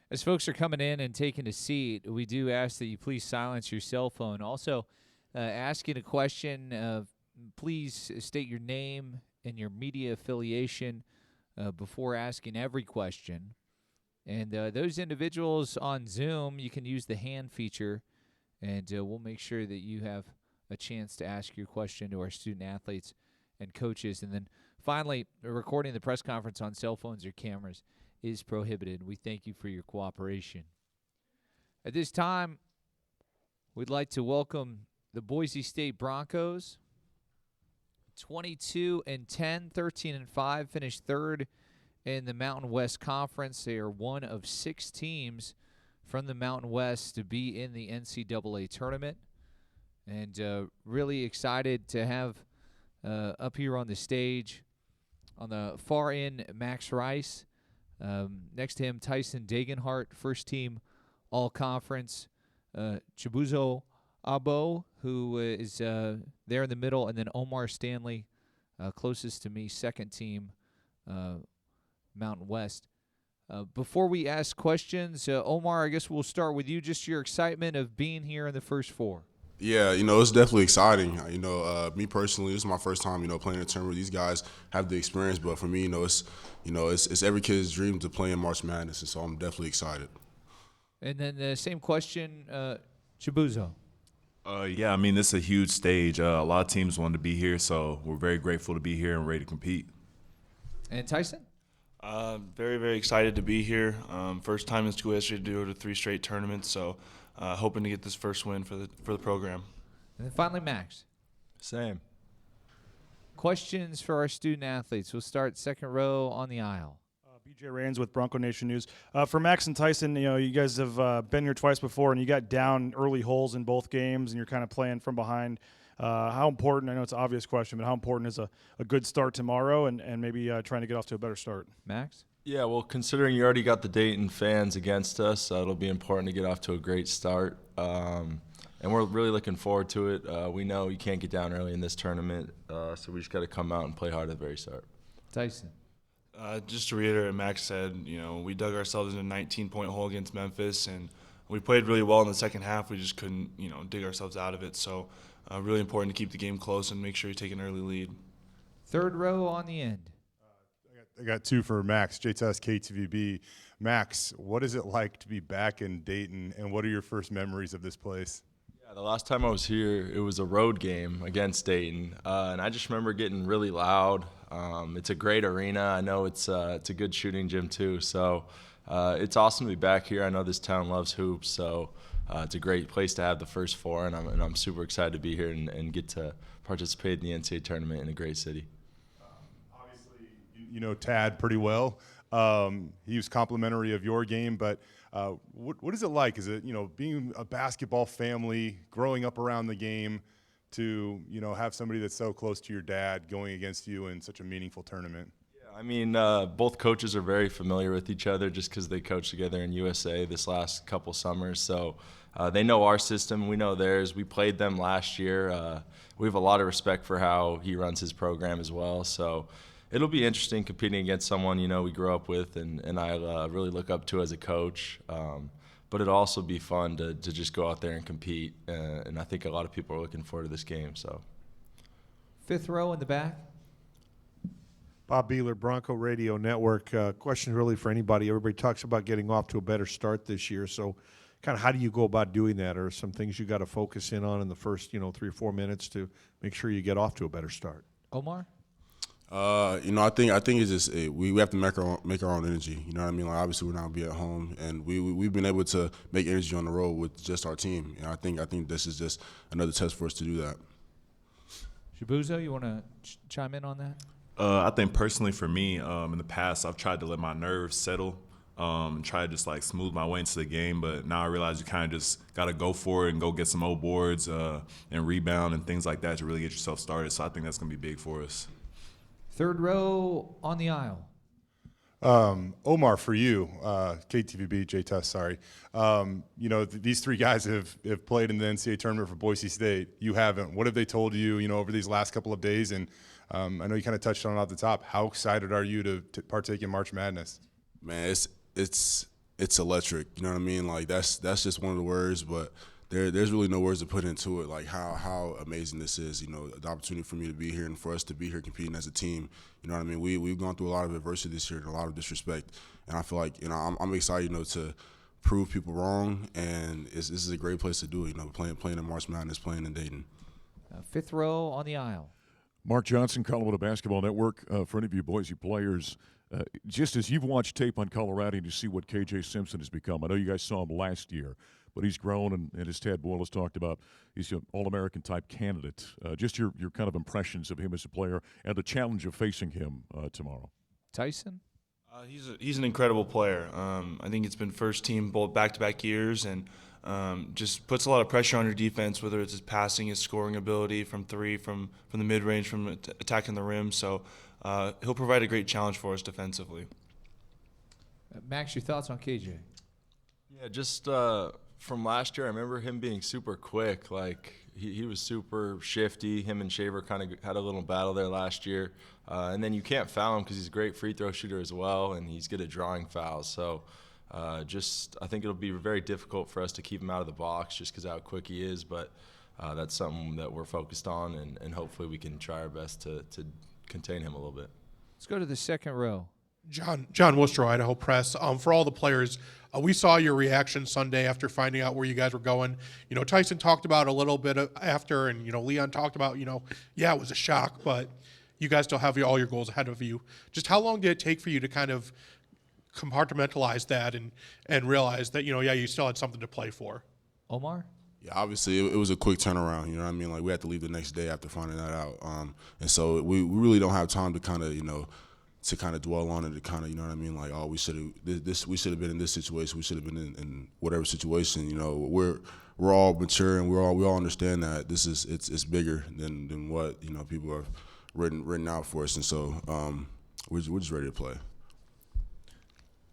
As folks are coming in and taking a seat, we do ask that you please silence your cell phone. Also, asking a question, please state your name and your media affiliation before asking every question. And those individuals on Zoom, you can use the hand feature, and we'll make sure that you have a chance to ask your question to our student athletes and coaches. And then finally, recording the press conference on cell phones or cameras is prohibited. We thank you for your cooperation. At this time, we'd like to welcome the Boise State Broncos. 22-10, 13-5, finished third in the Mountain West Conference. They are one of 6 teams from the Mountain West to be in the NCAA tournament. And really excited to have up here on the stage, on the far end, Max Rice. Next to him, Tyson Dagenhart, first team All-Conference. Chibuzo Abo, who is there in the middle, and then Omar Stanley, closest to me, second team Mountain West. Before we ask questions, Omar, I guess we'll start with you, just your excitement of being here in the First Four. Yeah, it's definitely exciting. Me personally, this is my first time, playing a tournament. These guys have the experience, but for me, it's every kid's dream to play in March Madness, and so I'm definitely excited. And then the same question, Chibuzo. Yeah, this is a huge stage. A lot of teams wanted to be here, so we're very grateful to be here and ready to compete. And Tyson? Very, very excited to be here. First time in school history to do it 3 straight tournaments, so hoping to get this first win for the program. And then finally, Max. Same. Questions for our student athletes. We'll start second row on the aisle. BJ Rains with Bronco Nation News. For Max and Tyson, you guys have been here twice before, and you got down early holes in both games, and you're kind of playing from behind. How important, I know it's an obvious question, but how important is a good start tomorrow and maybe trying to get off to a better start? Max? Yeah, well, considering you already got the Dayton fans against us, it'll be important to get off to a great start. And we're really looking forward to it. We know you can't get down early in this tournament, so we just got to come out and play hard at the very start. Tyson? Just to reiterate what Max said, we dug ourselves in a 19-point hole against Memphis, and we played really well in the second half. We just couldn't, dig ourselves out of it. So really important to keep the game close and make sure you take an early lead. Third row on the end. I got 2 for Max, JTS KTVB. Max, what is it like to be back in Dayton, and what are your first memories of this place? Yeah, the last time I was here, it was a road game against Dayton, and I just remember getting really loud. It's a great arena. I know it's a good shooting gym too, so it's awesome to be back here. I know this town loves hoops, so it's a great place to have the First Four, and I'm super excited to be here and get to participate in the NCAA tournament in a great city. Obviously, you know Tad pretty well. He was complimentary of your game, but what is it like? Is it, being a basketball family, growing up around the game, to, have somebody that's so close to your dad going against you in such a meaningful tournament? Yeah, both coaches are very familiar with each other just because they coached together in USA this last couple summers. So they know our system, we know theirs. We played them last year. We have a lot of respect for how he runs his program as well. So it'll be interesting competing against someone, we grew up with and I really look up to as a coach. But it'll also be fun to just go out there and compete. And I think a lot of people are looking forward to this game. So, fifth row in the back. Bob Beeler, Bronco Radio Network. Question really for anybody. Everybody talks about getting off to a better start this year. So kind of how do you go about doing that? Or some things you got to focus in on in the first, 3 or 4 minutes to make sure you get off to a better start? Omar? I think it's just we have to make our own energy. You know what I mean? Like, obviously, we're not gonna be at home, and we've been able to make energy on the road with just our team. And I think this is just another test for us to do that. Chibuzo, you want to chime in on that? I think personally for me, in the past, I've tried to let my nerves settle and try to just smooth my way into the game. But now I realize you kind of just got to go for it and go get some old boards and rebound and things like that to really get yourself started. So I think that's going to be big for us. Third row on the aisle. Omar, for you, KTVB, J-Test, sorry. These 3 guys have played in the NCAA tournament for Boise State. You haven't. What have they told you, over these last couple of days? And I know you kind of touched on it off the top. How excited are you to partake in March Madness? Man, it's it's electric. You know what I mean? Like that's just one of the words, but there's really no words to put into it. Like how amazing this is. You know, the opportunity for me to be here and for us to be here competing as a team. You know what I mean? We've gone through a lot of adversity this year and a lot of disrespect, and I feel like I'm excited to prove people wrong, and this is a great place to do it. Playing in March Madness, playing in Dayton. Fifth row on the aisle. Mark Johnson, Colorado Basketball Network. For any of you Boise players, just as you've watched tape on Colorado and you see what KJ Simpson has become, I know you guys saw him last year, but he's grown, and as Tad Boyle has talked about, he's an All-American type candidate. Just your kind of impressions of him as a player and the challenge of facing him tomorrow. Tyson? He's an incredible player. I think it's been first team both back-to-back years, and just puts a lot of pressure on your defense, whether it's his passing, his scoring ability from three, from the mid-range, from attacking the rim. So he'll provide a great challenge for us defensively. Max, your thoughts on KJ? Yeah, just from last year, I remember him being super quick. Like he was super shifty. Him and Shaver kind of had a little battle there last year. And then you can't foul him because he's a great free throw shooter as well, and he's good at drawing fouls. So I think it'll be very difficult for us to keep him out of the box just because of how quick he is. But that's something that we're focused on, and hopefully we can try our best to contain him a little bit. Let's go to the second row. John Worcester, Idaho Press. For all the players, we saw your reaction Sunday after finding out where you guys were going. Tyson talked about a little bit after, and Leon talked about, yeah, it was a shock, but you guys still have all your goals ahead of you. Just how long did it take for you to kind of compartmentalize that and realize that, you still had something to play for? Omar? Yeah, obviously it was a quick turnaround. You know what I mean? Like we had to leave the next day after finding that out, and so we really don't have time to kind of dwell on it, to kind of, you know what I mean? Like, oh, we should have been in this situation. We should have been in whatever situation. We're all mature, and we all understand that it's bigger than what people have written out for us, and so we're just ready to play.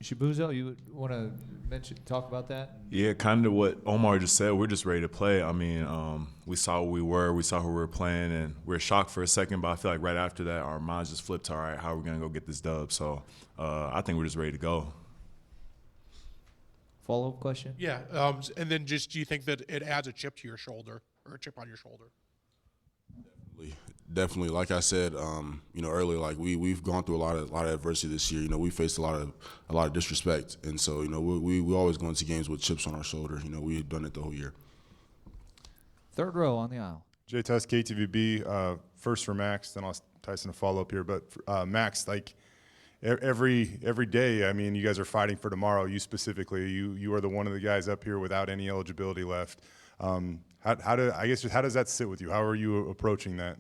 Shabuzo, you want to talk about that? Yeah, kind of what Omar just said. We're just ready to play. I mean, we saw what we saw who we were playing, and we were shocked for a second, but I feel like right after that, our minds just flipped to, all right, how are we going to go get this dub? So I think we're just ready to go. Follow-up question? Yeah, and then do you think that it adds a chip to your shoulder, or a chip on your shoulder? Definitely. Like I said, earlier, like we've gone through a lot of adversity this year. We faced a lot of disrespect, and so we always go into games with chips on our shoulder. We've done it the whole year. Third row on the aisle. Jay Tuss, KTVB. First for Max, then I'll ask Tyson to follow up here. But Max, like every day, I mean, you guys are fighting for tomorrow. You specifically, you are the one of the guys up here without any eligibility left. How does that sit with you? How are you approaching that?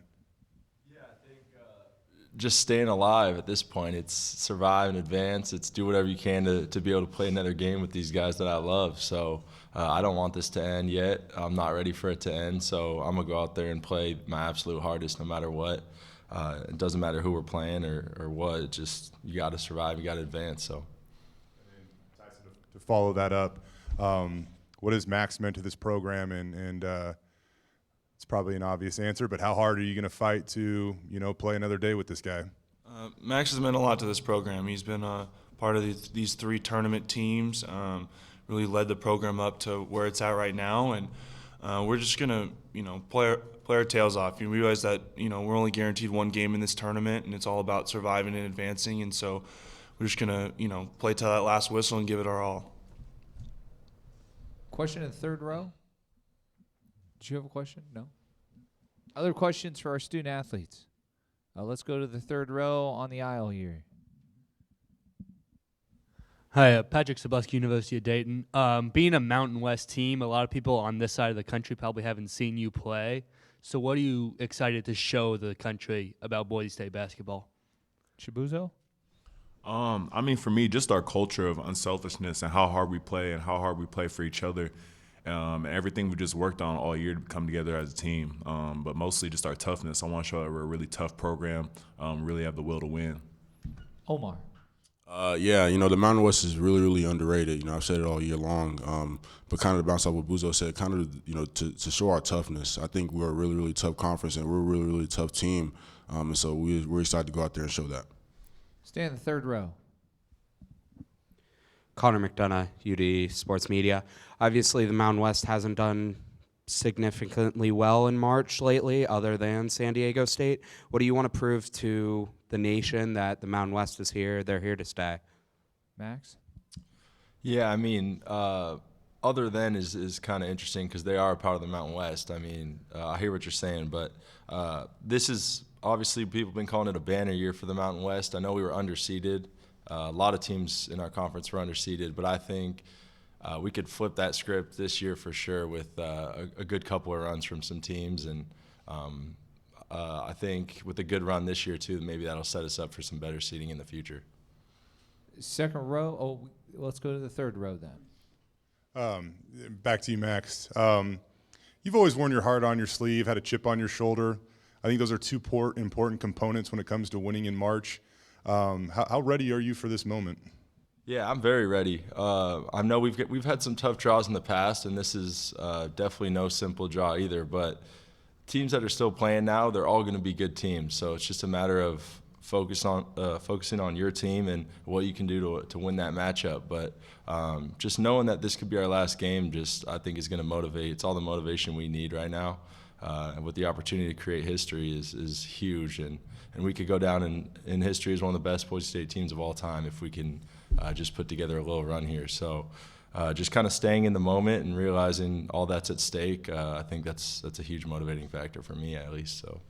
Just staying alive at this point. It's survive and advance. It's do whatever you can to be able to play another game with these guys that I love. So I don't want this to end yet. I'm not ready for it to end. So I'm going to go out there and play my absolute hardest no matter what. It doesn't matter who we're playing or what. It's just you got to survive. You got to advance. So. Tyson, to follow that up, what has Max meant to this program? And it's probably an obvious answer, but how hard are you going to fight to, play another day with this guy? Max has meant a lot to this program. He's been a part of these three tournament teams, really led the program up to where it's at right now, and we're just going to, play our tails off. You realize that, we're only guaranteed one game in this tournament, and it's all about surviving and advancing, and so we're just going to, play till that last whistle and give it our all. Question in the third row? Did you have a question? No? Other questions for our student athletes? Let's go to the third row on the aisle here. Hi, Patrick Sabusky, University of Dayton. Being a Mountain West team, a lot of people on this side of the country probably haven't seen you play. So what are you excited to show the country about Boise State basketball? Shabuzo? I mean, for me, just our culture of unselfishness and how hard we play and how hard we play for each other. And everything we just worked on all year to come together as a team, but mostly just our toughness. I want to show that we're a really tough program, really have the will to win. Omar. Yeah, the Mountain West is really, really underrated. I've said it all year long. But kind of to bounce off what Buzo said, kind of, to show our toughness. I think we're a really, really tough conference, and we're a really, really tough team. And so we're excited to go out there and show that. Stay in the third row. Connor McDonough, UD Sports Media. Obviously, the Mountain West hasn't done significantly well in March lately, other than San Diego State. What do you want to prove to the nation that the Mountain West is here? They're here to stay. Max? Yeah, I mean, other than is kind of interesting because they are a part of the Mountain West. I mean, I hear what you're saying, but this is obviously people have been calling it a banner year for the Mountain West. I know we were underseeded. A lot of teams in our conference were underseeded, but I think we could flip that script this year for sure with a good couple of runs from some teams. And I think with a good run this year, too, maybe that'll set us up for some better seeding in the future. Second row. Oh, let's go to the third row then. Back to you, Max. You've always worn your heart on your sleeve, had a chip on your shoulder. I think those are two important components when it comes to winning in March. How ready are you for this moment? Yeah, I'm very ready. I know we've had some tough draws in the past, and this is definitely no simple draw either. But teams that are still playing now, they're all going to be good teams. So it's just a matter of focusing on your team and what you can do to win that matchup. But just knowing that this could be our last game, I think is going to motivate. It's all the motivation we need right now. And with the opportunity to create history is huge, and we could go down in history as one of the best Boise State teams of all time if we can just put together a little run here. So just kind of staying in the moment and realizing all that's at stake, I think that's a huge motivating factor for me at least. So,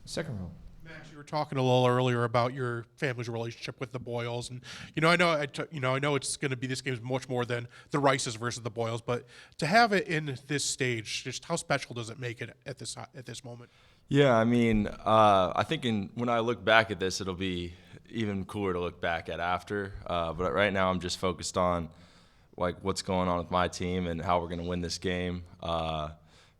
second row. Max, you were talking a little earlier about your family's relationship with the Boyles, and I know it's going to be this game is much more than the Rices versus the Boyles, but to have it in this stage, just how special does it make it at this moment? Yeah, I mean, I think when I look back at this, it'll be even cooler to look back at after. But right now, I'm just focused on like what's going on with my team and how we're going to win this game.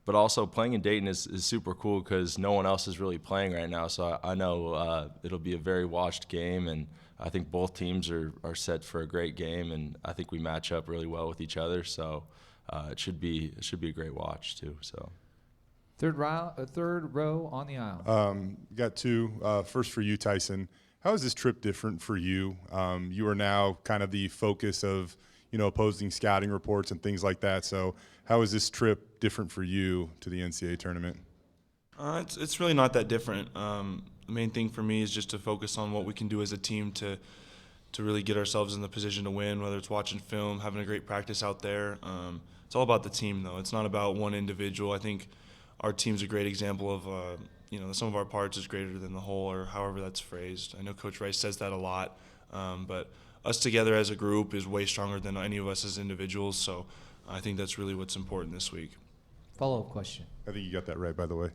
But also playing in Dayton is super cool because no one else is really playing right now. So I know it'll be a very watched game, and I think both teams are set for a great game, and I think we match up really well with each other. So it should be a great watch too. So third row on the aisle. Got two. First for you, Tyson. How is this trip different for you? You are now kind of the focus of opposing scouting reports and things like that. So how is this trip different for you to the NCAA tournament? It's really not that different. The main thing for me is just to focus on what we can do as a team to really get ourselves in the position to win, whether it's watching film, having a great practice out there. It's all about the team, though. It's not about one individual. I think our team's a great example of, the sum of our parts is greater than the whole, or however that's phrased. I know Coach Rice says that a lot, but us together as a group is way stronger than any of us as individuals. So I think that's really what's important this week. Follow-up question. I think you got that right, by the way.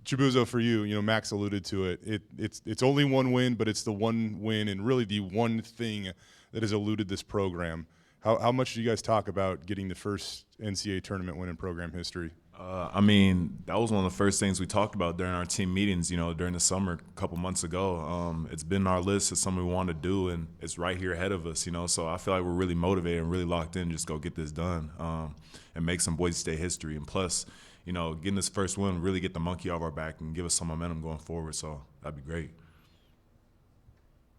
Chibuzo, for you, Max alluded to it. It's only one win, but it's the one win and really the one thing that has eluded this program. How much do you guys talk about getting the first NCAA tournament win in program history? I mean, that was one of the first things we talked about during our team meetings, during the summer a couple months ago. It's been on our list. It's something we want to do, and it's right here ahead of us, So I feel like we're really motivated and really locked in just go get this done and make some Boise State history. And plus, getting this first win, really get the monkey off our back and give us some momentum going forward. So that'd be great.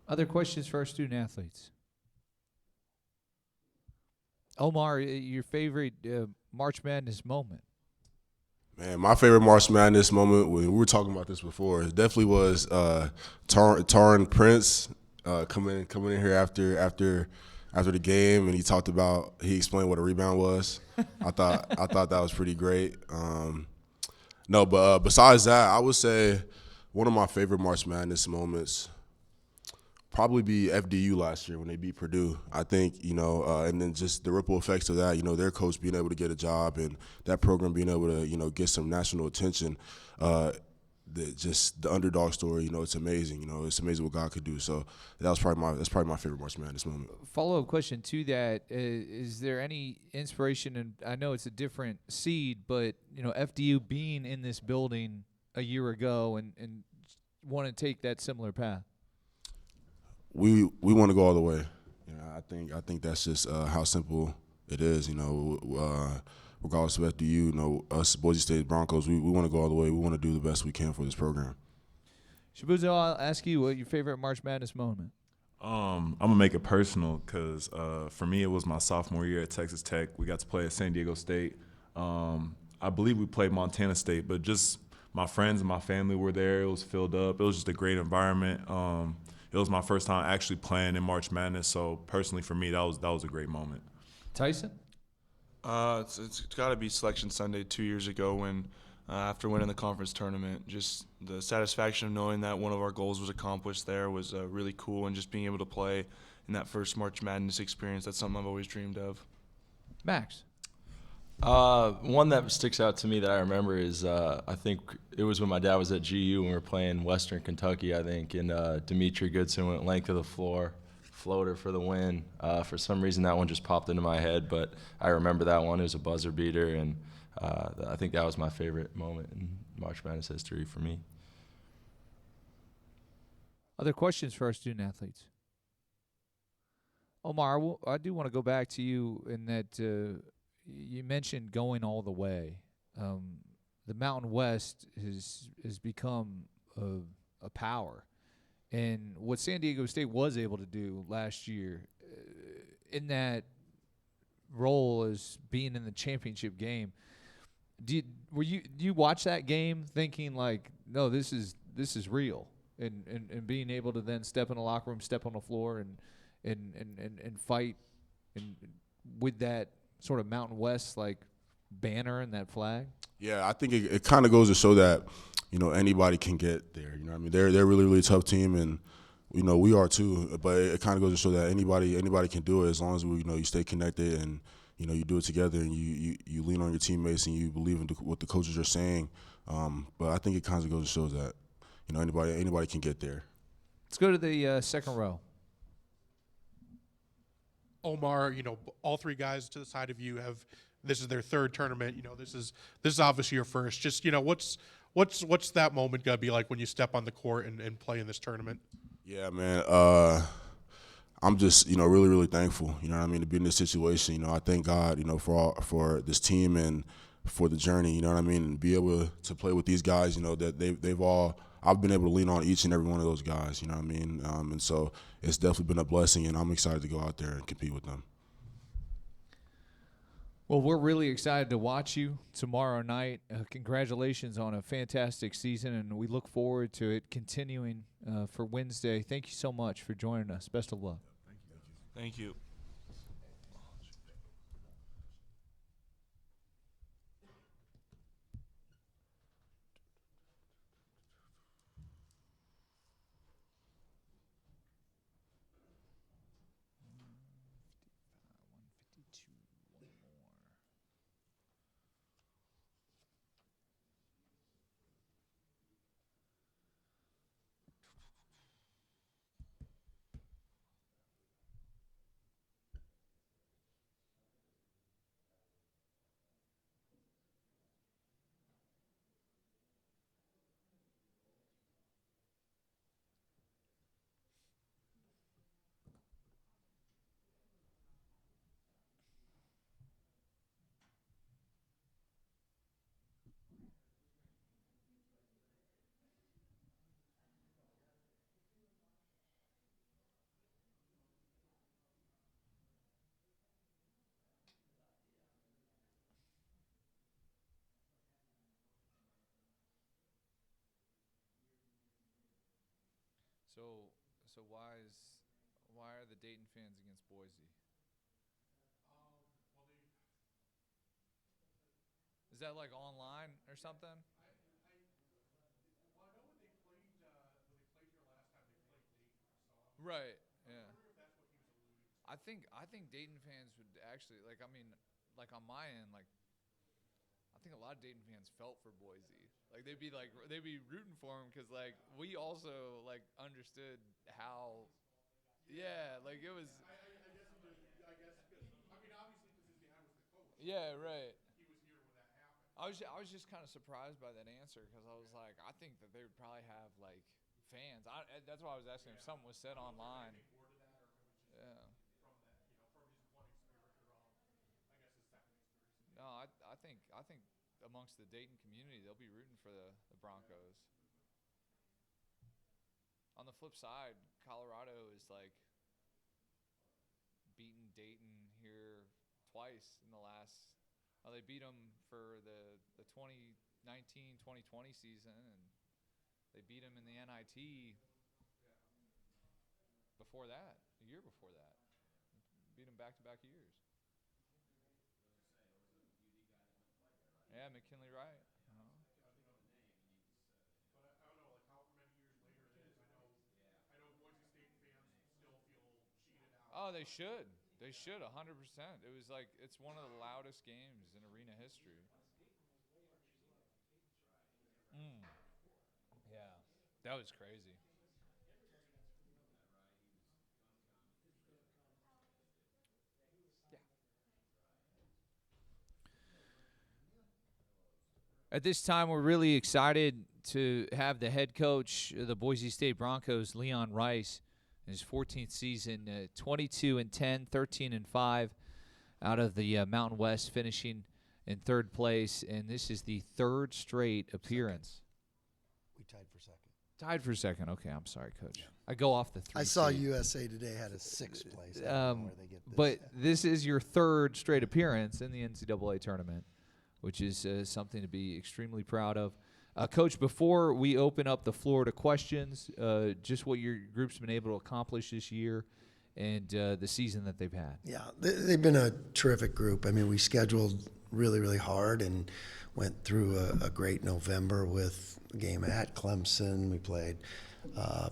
Other questions for our student athletes? Omar, your favorite March Madness moment? Man, my favorite March Madness moment, when we were talking about this before, it definitely was Taron Prince coming in here after the game, and he explained what a rebound was. I thought that was pretty great. But besides that, I would say one of my favorite March Madness moments probably be FDU last year when they beat Purdue. I think, and then just the ripple effects of that, their coach being able to get a job and that program being able to, get some national attention. The underdog story, it's amazing. It's amazing what God could do. So that's probably my favorite March Madness moment. Follow-up question to that, is there any inspiration, and I know it's a different seed, but, FDU being in this building a year ago and want to take that similar path? We want to go all the way. I think that's just how simple it is. Regardless of FDU, us Boise State Broncos, we want to go all the way. We want to do the best we can for this program. Chibuzo, I'll ask you what your favorite March Madness moment. I'm gonna make it personal because for me it was my sophomore year at Texas Tech. We got to play at San Diego State. I believe we played Montana State, but just my friends and my family were there. It was filled up. It was just a great environment. It was my first time actually playing in March Madness, so personally for me that was a great moment. Tyson? It's got to be Selection Sunday 2 years ago when, after winning the conference tournament, just the satisfaction of knowing that one of our goals was accomplished there was really cool, and just being able to play in that first March Madness experience, that's something I've always dreamed of. Max? One that sticks out to me that I remember is I think it was when my dad was at GU and we were playing Western Kentucky, I think, and Dimitri Goodson went length of the floor, floater for the win. For some reason, that one just popped into my head, but I remember that one. It was a buzzer beater, and I think that was my favorite moment in March Madness history for me. Other questions for our student athletes? Omar, I do want to go back to you in that you mentioned going all the way. The Mountain West has become a power. And what San Diego State was able to do last year in that role as being in the championship game, do you watch that game thinking like, no, this is real, and being able to then step in the locker room, step on the floor, and fight, and with that sort of Mountain West like banner and that flag? Yeah, I think it kind of goes to show that, anybody can get there. You know what I mean? They're a really, really tough team, and, we are too. But it kind of goes to show that anybody can do it as long as, you stay connected and, you do it together, and you lean on your teammates and you believe in what the coaches are saying. But I think it kind of goes to show that, anybody can get there. Let's go to the second row. Omar, all three guys to the side of you this is their third tournament. This is obviously your first. Just, what's that moment gonna be like when you step on the court and play in this tournament? Yeah, man. I'm just, really, really thankful. You know what I mean, to be in this situation. I thank God, for this team and for the journey. You know what I mean, and be able to play with these guys. That they've all. I've been able to lean on each and every one of those guys. You know what I mean, and so it's definitely been a blessing, and I'm excited to go out there and compete with them. Well, we're really excited to watch you tomorrow night. Congratulations on a fantastic season, and we look forward to it continuing for Wednesday. Thank you so much for joining us. Best of luck. Thank you. So why are the Dayton fans against Boise? Is that like online or something? Right. Yeah. I think Dayton fans would actually like on my end I think a lot of Dayton fans felt for Boise. Like they'd be rooting for him because like we also like understood how. Yeah, like it was. Yeah, right. I was just kind of surprised by that answer because I was like, I think that they would probably have like fans. That's why I was asking if something was said online. Yeah. No, I think amongst the Dayton community, they'll be rooting for the Broncos. On the flip side, Colorado is like twice in the last. They beat them for the 2019-2020 season, and they beat them in the NIT before that, a year before that. Beat them back-to-back years. Yeah, McKinley Wright. Oh, they should. They should, 100%. It was like, it's one of the loudest games in arena history. Yeah, that was crazy. At this time, we're really excited to have the head coach of the Boise State Broncos, Leon Rice, in his 14th season, 22-10, 13-5 out of the Mountain West, finishing in third place, and this is the third straight appearance. We tied for second. Tied for second. Okay, I'm sorry, Coach. I go off the three. I saw seed. USA Today had a sixth place. I don't know where they get this. But this is your third straight appearance in the NCAA tournament, which is something to be extremely proud of. Coach, before we open up the floor to questions, just what your group's been able to accomplish this year and the season that they've had. Yeah, they've been a terrific group. I mean, we scheduled really, really hard and went through a great November with a game at Clemson. We played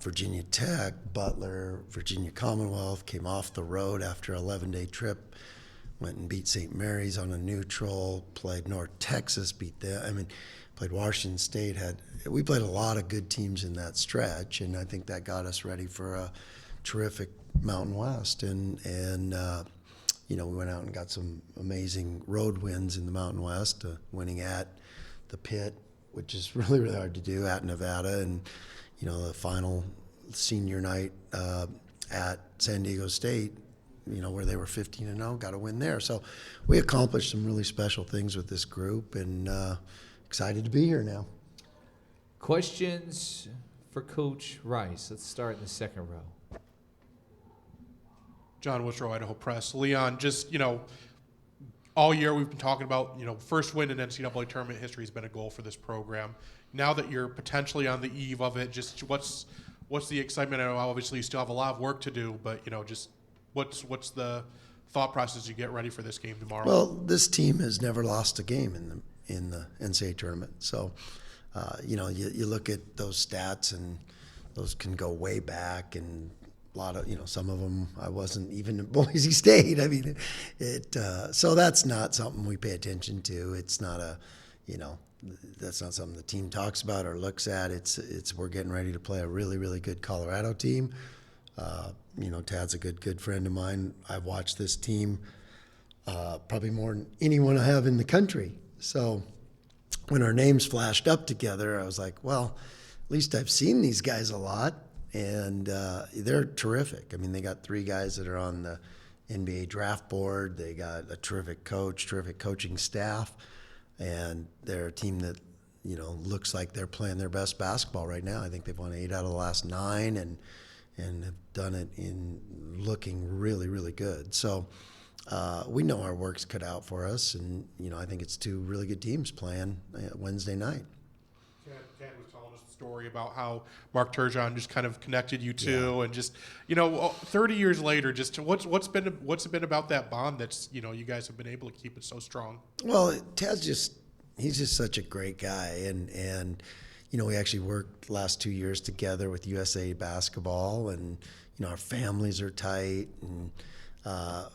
Virginia Tech, Butler, Virginia Commonwealth, came off the road after an 11-day trip, went and beat St. Mary's on a neutral, played North Texas, beat them. I mean, played Washington State. We played a lot of good teams in that stretch, and I think that got us ready for a terrific Mountain West. And we went out and got some amazing road wins in the Mountain West, winning at the Pit, which is really, really hard to do, at Nevada, and the final senior night at San Diego State, where they were 15-0, got a win there. So we accomplished some really special things with this group, and excited to be here now. Questions for Coach Rice. Let's start in the second row. John Withrow, Idaho Press. Leon, just, all year we've been talking about, first win in NCAA tournament history has been a goal for this program. Now that you're potentially on the eve of it, just what's the excitement? I know obviously you still have a lot of work to do, but, just what's the thought process as you get ready for this game tomorrow? Well, this team has never lost a game in the NCAA tournament. So, you look at those stats, and those can go way back, and a lot of, some of them I wasn't even at Boise State. I mean, so that's not something we pay attention to. It's not that's not something the team talks about or looks at. It's we're getting ready to play a really, really good Colorado team. Tad's a good friend of mine. I've watched this team probably more than anyone I have in the country. So when our names flashed up together, I was like, well, at least I've seen these guys a lot, and they're terrific. I mean, they got 3 guys that are on the NBA draft board. They got a terrific coach, terrific coaching staff, and they're a team that, looks like they're playing their best basketball right now. I think they've won 8 out of the last 9 and have done it in looking really, really good. So we know our work's cut out for us, and I think it's 2 really good teams playing Wednesday night. Tad was telling us the story about how Mark Turgeon just kind of connected you two, and just 30 years later, just what's it been about that bond that's you guys have been able to keep it so strong? Well, he's just such a great guy, and we actually worked the last 2 years together with USA Basketball, and our families are tight, and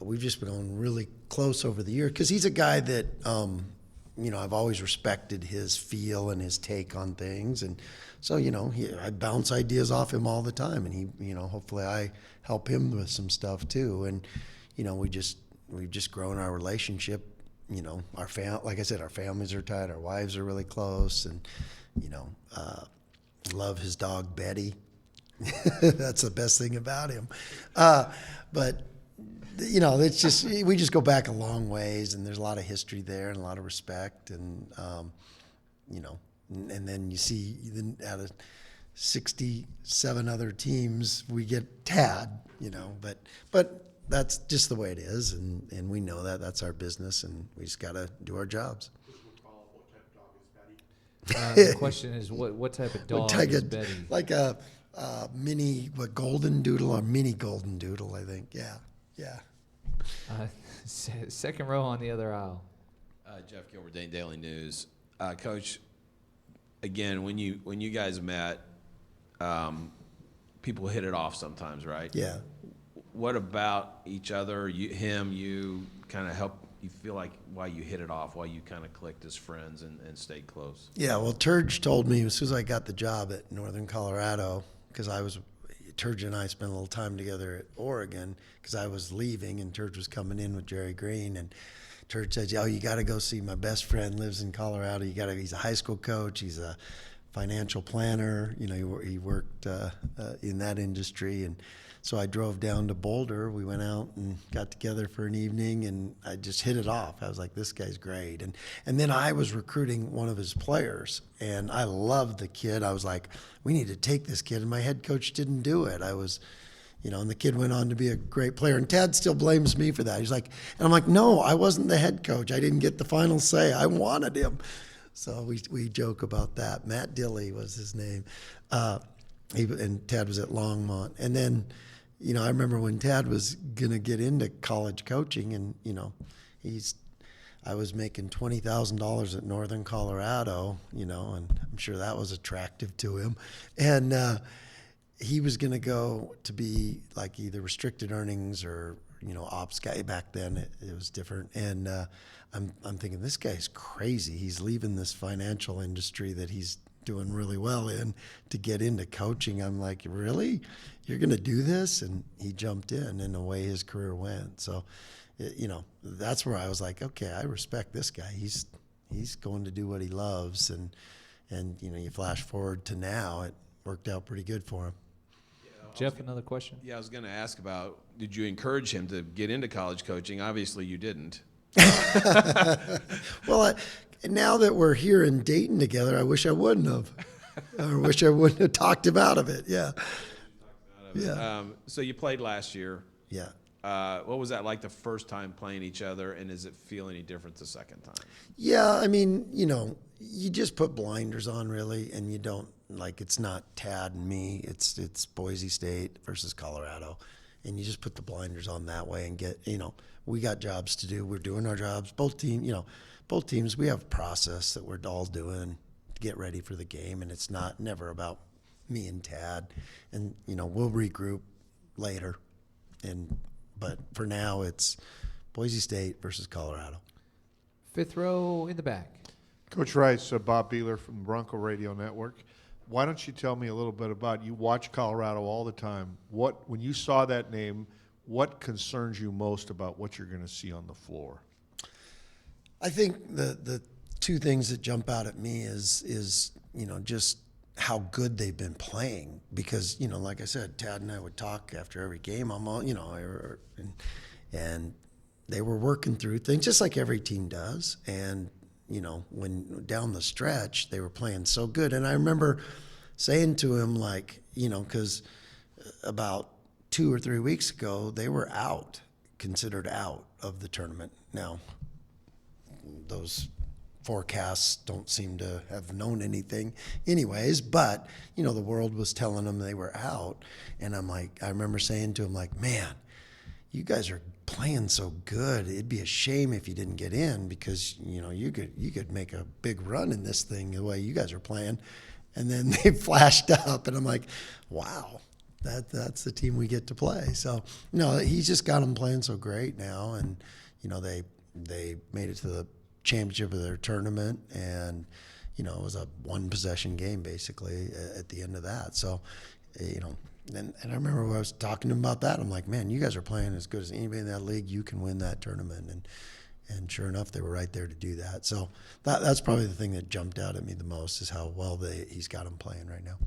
we've just been going really close over the year, because he's a guy that I've always respected his feel and his take on things, and so I bounce ideas off him all the time, and he hopefully I help him with some stuff too, and we've just grown our relationship. Like I said, our families are tight, our wives are really close, and love his dog Betty. That's the best thing about him. But it's just, we just go back a long ways, and there's a lot of history there and a lot of respect, and and then you see out of 67 other teams, we get Tad, but that's just the way it is, and we know that. That's our business, and we just got to do our jobs. The question is, what type of dog is Betty? Like a mini golden doodle or mini golden doodle, I think. Yeah. Second row on the other aisle. Jeff Gilbert, Dayton Daily News. Coach, again, when you guys met, people hit it off sometimes, right? Yeah. What about each other, you kind of help you feel like why you hit it off, why you kind of clicked as friends and stayed close? Yeah, well, Turge told me as soon as I got the job at Northern Colorado, because Turge and I spent a little time together at Oregon because I was leaving and Turge was coming in with Jerry Green, and Turge said, "Oh, you got to go see my best friend lives in Colorado. He's a high school coach. He's a financial planner. He worked in that industry." And so I drove down to Boulder. We went out and got together for an evening, and I just hit it off. I was like, this guy's great. And then I was recruiting one of his players, and I loved the kid. I was like, we need to take this kid, and my head coach didn't do it. And the kid went on to be a great player. And Tad still blames me for that. He's like, and I'm like, no, I wasn't the head coach. I didn't get the final say. I wanted him. So we joke about that. Matt Dilley was his name. And Tad was at Longmont. And then, I remember when Tad was going to get into college coaching, and, I was making $20,000 at Northern Colorado, and I'm sure that was attractive to him. And he was going to go to be like either restricted earnings or, ops guy. Back then it was different. And I'm thinking, this guy's crazy. He's leaving this financial industry that he's doing really well in to get into coaching. I'm like, really? You're going to do this? And he jumped in, and the way his career went. So, that's where I was like, okay, I respect this guy. He's going to do what he loves. And you flash forward to now, it worked out pretty good for him. Jeff, another question? Yeah, I was going to ask about, did you encourage him to get into college coaching? Obviously you didn't. Well, now that we're here in Dayton together, I wish I wouldn't have. I wish I wouldn't have talked him out of it. Yeah. Yeah. So you played last year. Yeah. What was that like the first time playing each other, and does it feel any different the second time? Yeah, I mean, you just put blinders on really, and you don't, it's not Tad and me. It's Boise State versus Colorado, and you just put the blinders on that way and get, we got jobs to do. We're doing our jobs. Both teams, we have a process that we're all doing to get ready for the game, and it's never about me and Tad. And, we'll regroup later. But for now, it's Boise State versus Colorado. Fifth row in the back. Coach Rice, Bob Beeler from the Bronco Radio Network. Why don't you tell me a little bit about, you watch Colorado all the time. When you saw that name, what concerns you most about what you're going to see on the floor? I think the two things that jump out at me is just how good they've been playing, because like I said, Tad and I would talk after every game. And they were working through things just like every team does. And when down the stretch they were playing so good. And I remember saying to him, because about 2 or 3 weeks ago they were considered out of the tournament. Now, those forecasts don't seem to have known anything anyways, but the world was telling them they were out. And I remember saying to him, man, you guys are playing so good. It'd be a shame if you didn't get in, because you could make a big run in this thing the way you guys are playing. And then they flashed up, and I'm like, wow, that's the team we get to play. So he's just got them playing so great now, and they made it to the championship of their tournament, and it was a one possession game basically at the end of that. So and I remember when I was talking to him about that, I'm like, man, you guys are playing as good as anybody in that league. You can win that tournament. And sure enough, they were right there to do that. So that's probably the thing that jumped out at me the most, is how well he's got them playing right now.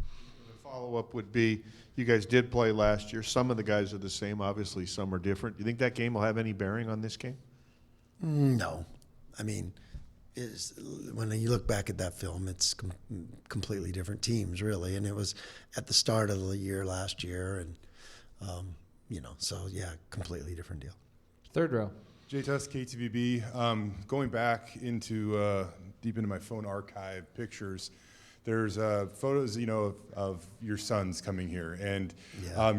The follow-up would be, you guys did play last year. Some of the guys are the same. Obviously, some are different. Do you think that game will have any bearing on this game? No. I mean, when you look back at that film, it's completely different teams, really. And it was at the start of the year last year, and So yeah, completely different deal. Third row. Jay Tuss, KTVB. Going back into deep into my phone archive pictures, there's photos, of your sons coming here, and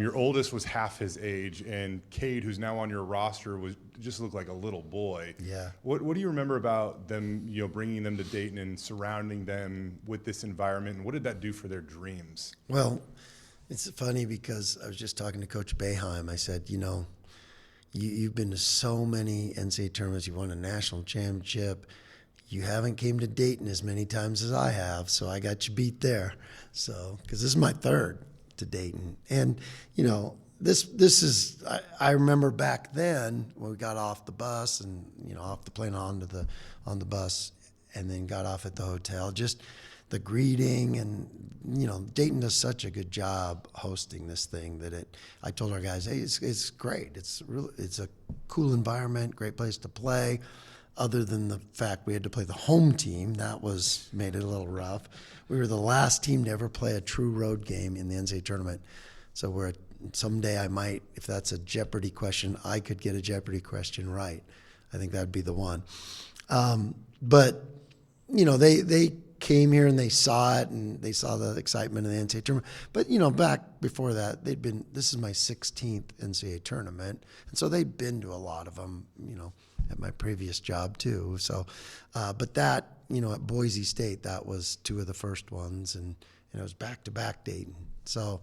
your oldest was half his age, and Cade, who's now on your roster, just looked like a little boy. Yeah. What do you remember about them, bringing them to Dayton and surrounding them with this environment, and what did that do for their dreams? Well, it's funny because I was just talking to Coach Boeheim. I said, you've been to so many NCAA tournaments. You won a national championship. You haven't came to Dayton as many times as I have, so I got you beat there. So, because this is my third to Dayton, and this is I remember back then when we got off the bus and off the plane on the bus, and then got off at the hotel. Just the greeting, and Dayton does such a good job hosting this thing that I told our guys, hey, it's great. It's a cool environment, great place to play. Other than the fact we had to play the home team, that made it a little rough. We were the last team to ever play a true road game in the NCAA tournament. So someday I might, if that's a Jeopardy question, I could get a Jeopardy question right. I think that'd be the one. But they came here and they saw it, and they saw the excitement of the NCAA tournament. But back before that, this is my 16th NCAA tournament, and so they'd been to a lot of them, at my previous job too. So, but that, at Boise State, that was two of the first ones, and it was back-to-back Dayton. So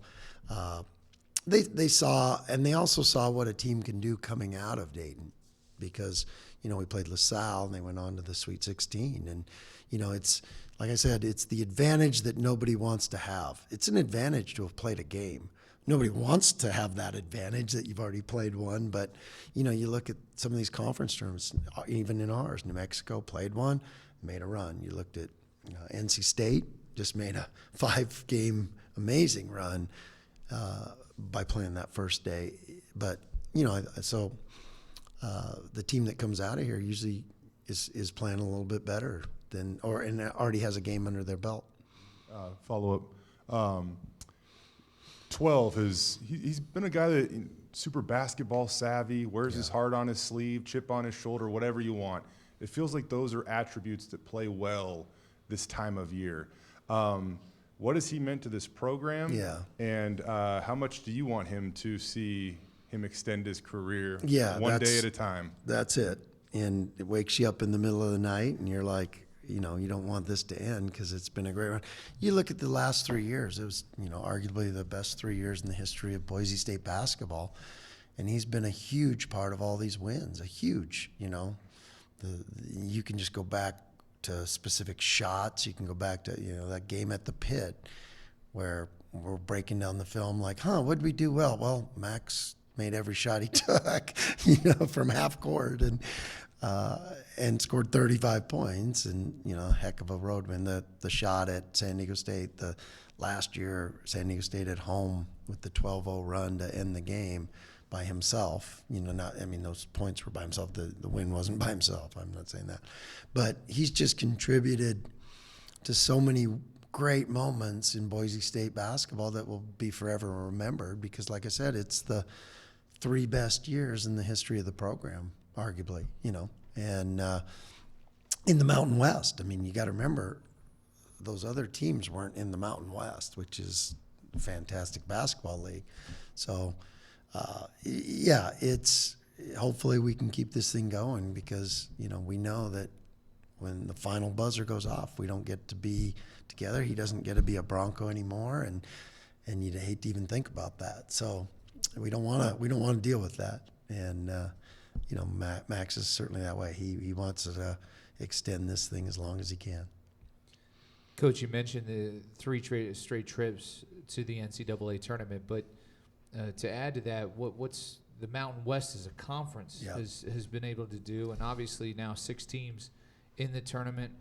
they saw, and they also saw what a team can do coming out of Dayton, because we played LaSalle and they went on to the Sweet 16, and it's like I said, it's the advantage that nobody wants to have. It's an advantage to have played a game. Nobody wants to have that advantage that you've already played one, but you look at some of these conference tournaments, even in ours, New Mexico played one, made a run. You looked at NC State, just made a 5-game amazing run by playing that first day. But so the team that comes out of here usually is playing a little bit better and already has a game under their belt. Follow up. 12 he's been a guy that super basketball savvy, wears his heart on his sleeve, chip on his shoulder, whatever you want. It feels like those are attributes that play well this time of year. What has he meant to this program? Yeah. And how much do you want him to see him extend his career one day at a time? That's it. And it wakes you up in the middle of the night and you're like, you don't want this to end because it's been a great run. You look at the last 3 years, it was, arguably the best 3 years in the history of Boise State basketball. And he's been a huge part of all these wins, you can just go back to specific shots. You can go back to, that game at the pit where we're breaking down the film like, what did we do well? Well, Max made every shot he took, from half court and scored 35 points and, heck of a road win. The shot at San Diego State, the last year, San Diego State at home with the 12-0 run to end the game by himself. Those points were by himself. The win wasn't by himself. I'm not saying that. But he's just contributed to so many great moments in Boise State basketball that will be forever remembered because, like I said, it's the 3 best years in the history of the program, arguably, and in the Mountain West. You got to remember those other teams weren't in the Mountain West, which is a fantastic basketball league. So, it's hopefully we can keep this thing going because, we know that when the final buzzer goes off, we don't get to be together. He doesn't get to be a Bronco anymore, and you'd hate to even think about that. So we don't want to deal with that. And Max is certainly that way. He wants to extend this thing as long as he can. Coach, you mentioned the 3 straight trips to the NCAA tournament, but to add to that, what's the Mountain West as a conference has been able to do, and obviously now 6 teams in the tournament.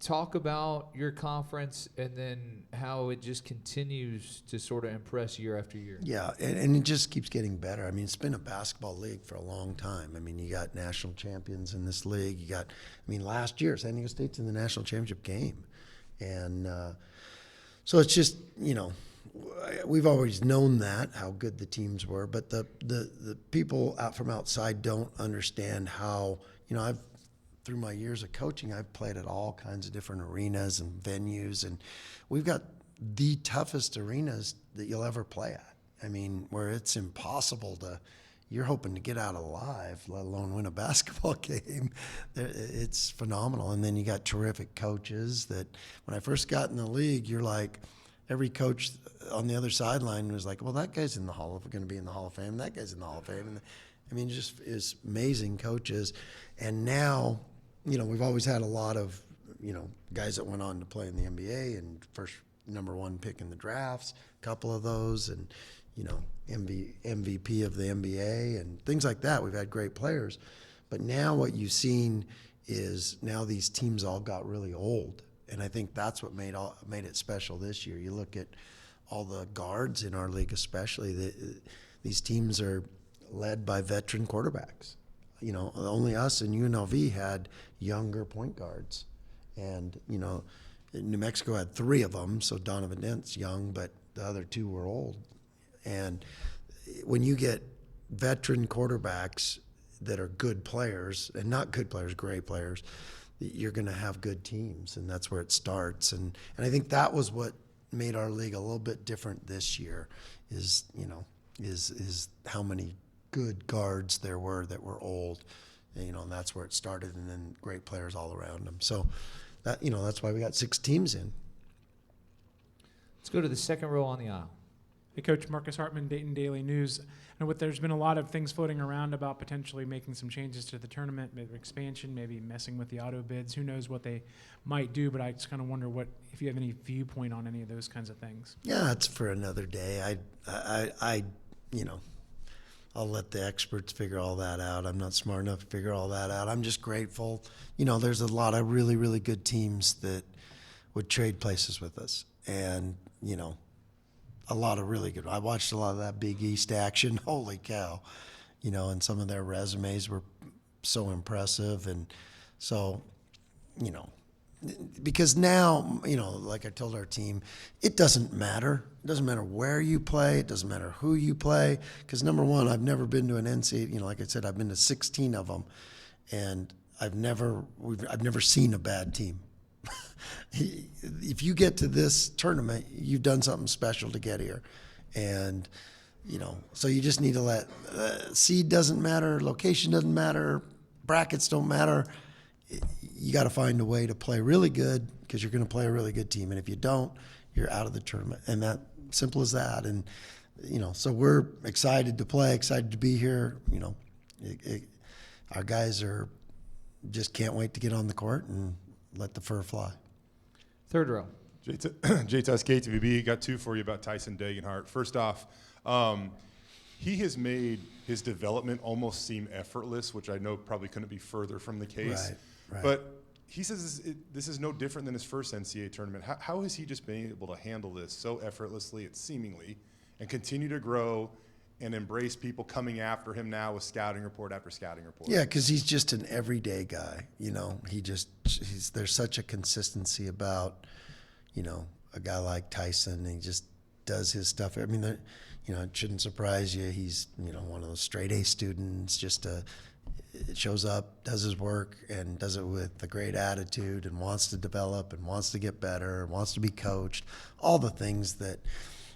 Talk about your conference and then how it just continues to sort of impress year after year. Yeah, and it just keeps getting better. It's been a basketball league for a long time. You got national champions in this league. You got, last year, San Diego State's in the national championship game. And so it's just, we've always known that, how good the teams were, but the people out from outside don't understand how, through my years of coaching, I've played at all kinds of different arenas and venues, and we've got the toughest arenas that you'll ever play at. I mean, where it's impossible you're hoping to get out alive, let alone win a basketball game. It's phenomenal. And then you got terrific coaches that when I first got in the league, you're like, every coach on the other sideline was like, well, that guy's going to be in the Hall of Fame. That guy's in the Hall of Fame. And I mean, just is amazing coaches. And now, we've always had a lot of, guys that went on to play in the NBA and first number one pick in the drafts, a couple of those, and, MVP of the NBA and things like that. We've had great players. But now what you've seen is now these teams all got really old. And I think that's what made it special this year. You look at all the guards in our league, especially. These teams are led by veteran quarterbacks. Only us and UNLV had younger point guards. And, New Mexico had 3 of them, so Donovan Dent's young, but the other 2 were old. And when you get veteran quarterbacks that are good players, and not good players, great players, you're going to have good teams, and that's where it starts. And I think that was what made our league a little bit different this year is how many good guards there were that were old, and that's where it started, and then great players all around them. So that that's why we got 6 teams in. Let's go to the second row on the aisle. Hey, Coach, Marcus Hartman, Dayton Daily News. And there's been a lot of things floating around about potentially making some changes to the tournament, maybe expansion, maybe messing with the auto bids. Who knows what they might do, but I just kind of wonder if you have any viewpoint on any of those kinds of things. Yeah, it's for another day. I'll let the experts figure all that out. I'm not smart enough to figure all that out. I'm just grateful. There's a lot of really, really good teams that would trade places with us. And, a lot of really good. I watched a lot of that Big East action. Holy cow. And some of their resumes were so impressive. And so, because now, like I told our team, it doesn't matter. It doesn't matter where you play. It doesn't matter who you play. Because number one, I've never been to an NCAA. Like I said, I've been to 16 of them, and I've never seen a bad team. If you get to this tournament, you've done something special to get here, and so you just need to let seed doesn't matter, location doesn't matter, brackets don't matter. You got to find a way to play really good because you're going to play a really good team, and if you don't, you're out of the tournament, and that simple as that. And so we're excited to play, excited to be here. Our guys are just can't wait to get on the court and let the fur fly. Third row. JTS KTVB, got 2 for you about Tyson Degenhart. First off, he has made his development almost seem effortless, which I know probably couldn't be further from the case. Right. But he says this is no different than his first NCAA tournament. How has he just been able to handle this so effortlessly, seemingly, and continue to grow and embrace people coming after him now with scouting report after scouting report? Yeah, because he's just an everyday guy. There's such a consistency about, a guy like Tyson. He just does his stuff. I mean, it shouldn't surprise you. He's, one of those straight A students. Shows up, does his work, and does it with a great attitude, and wants to develop, and wants to get better, and wants to be coached. All the things that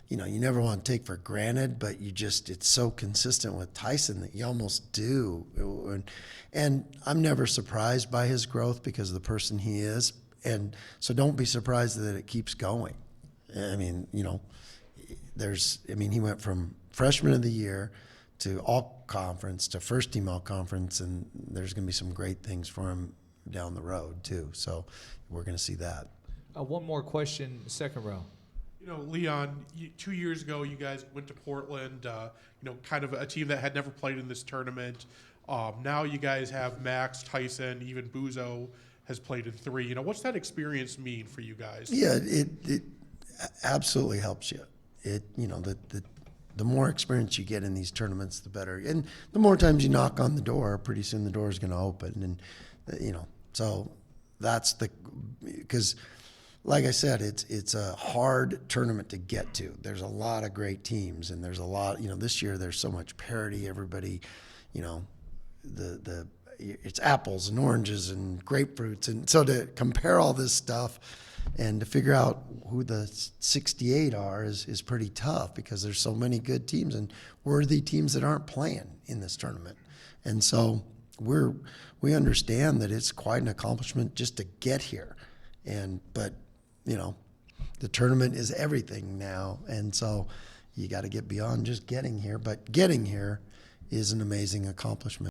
you never want to take for granted, but it's so consistent with Tyson that you almost do. And I'm never surprised by his growth because of the person he is. And so don't be surprised that it keeps going. I mean, he went from freshman of the year to all conference to first team all conference, and there's going to be some great things for him down the road too. So we're going to see that. One more question, second row. Leon, 2 years ago, you guys went to Portland, kind of a team that had never played in this tournament. Now you guys have Max, Tyson, even Buzo has played in 3. What's that experience mean for you guys? Yeah, it absolutely helps you. The more experience you get in these tournaments, the better. And the more times you knock on the door, pretty soon the door is going to open. And, so that's because like I said, it's a hard tournament to get to. There's a lot of great teams, and there's a lot. This year there's so much parity. Everybody, it's apples and oranges and grapefruits, and so to compare all this stuff and to figure out who the 68 are is pretty tough, because there's so many good teams and worthy teams that aren't playing in this tournament. And so we understand that it's quite an accomplishment just to get here. But the tournament is everything now, and so you got to get beyond just getting here. But getting here is an amazing accomplishment.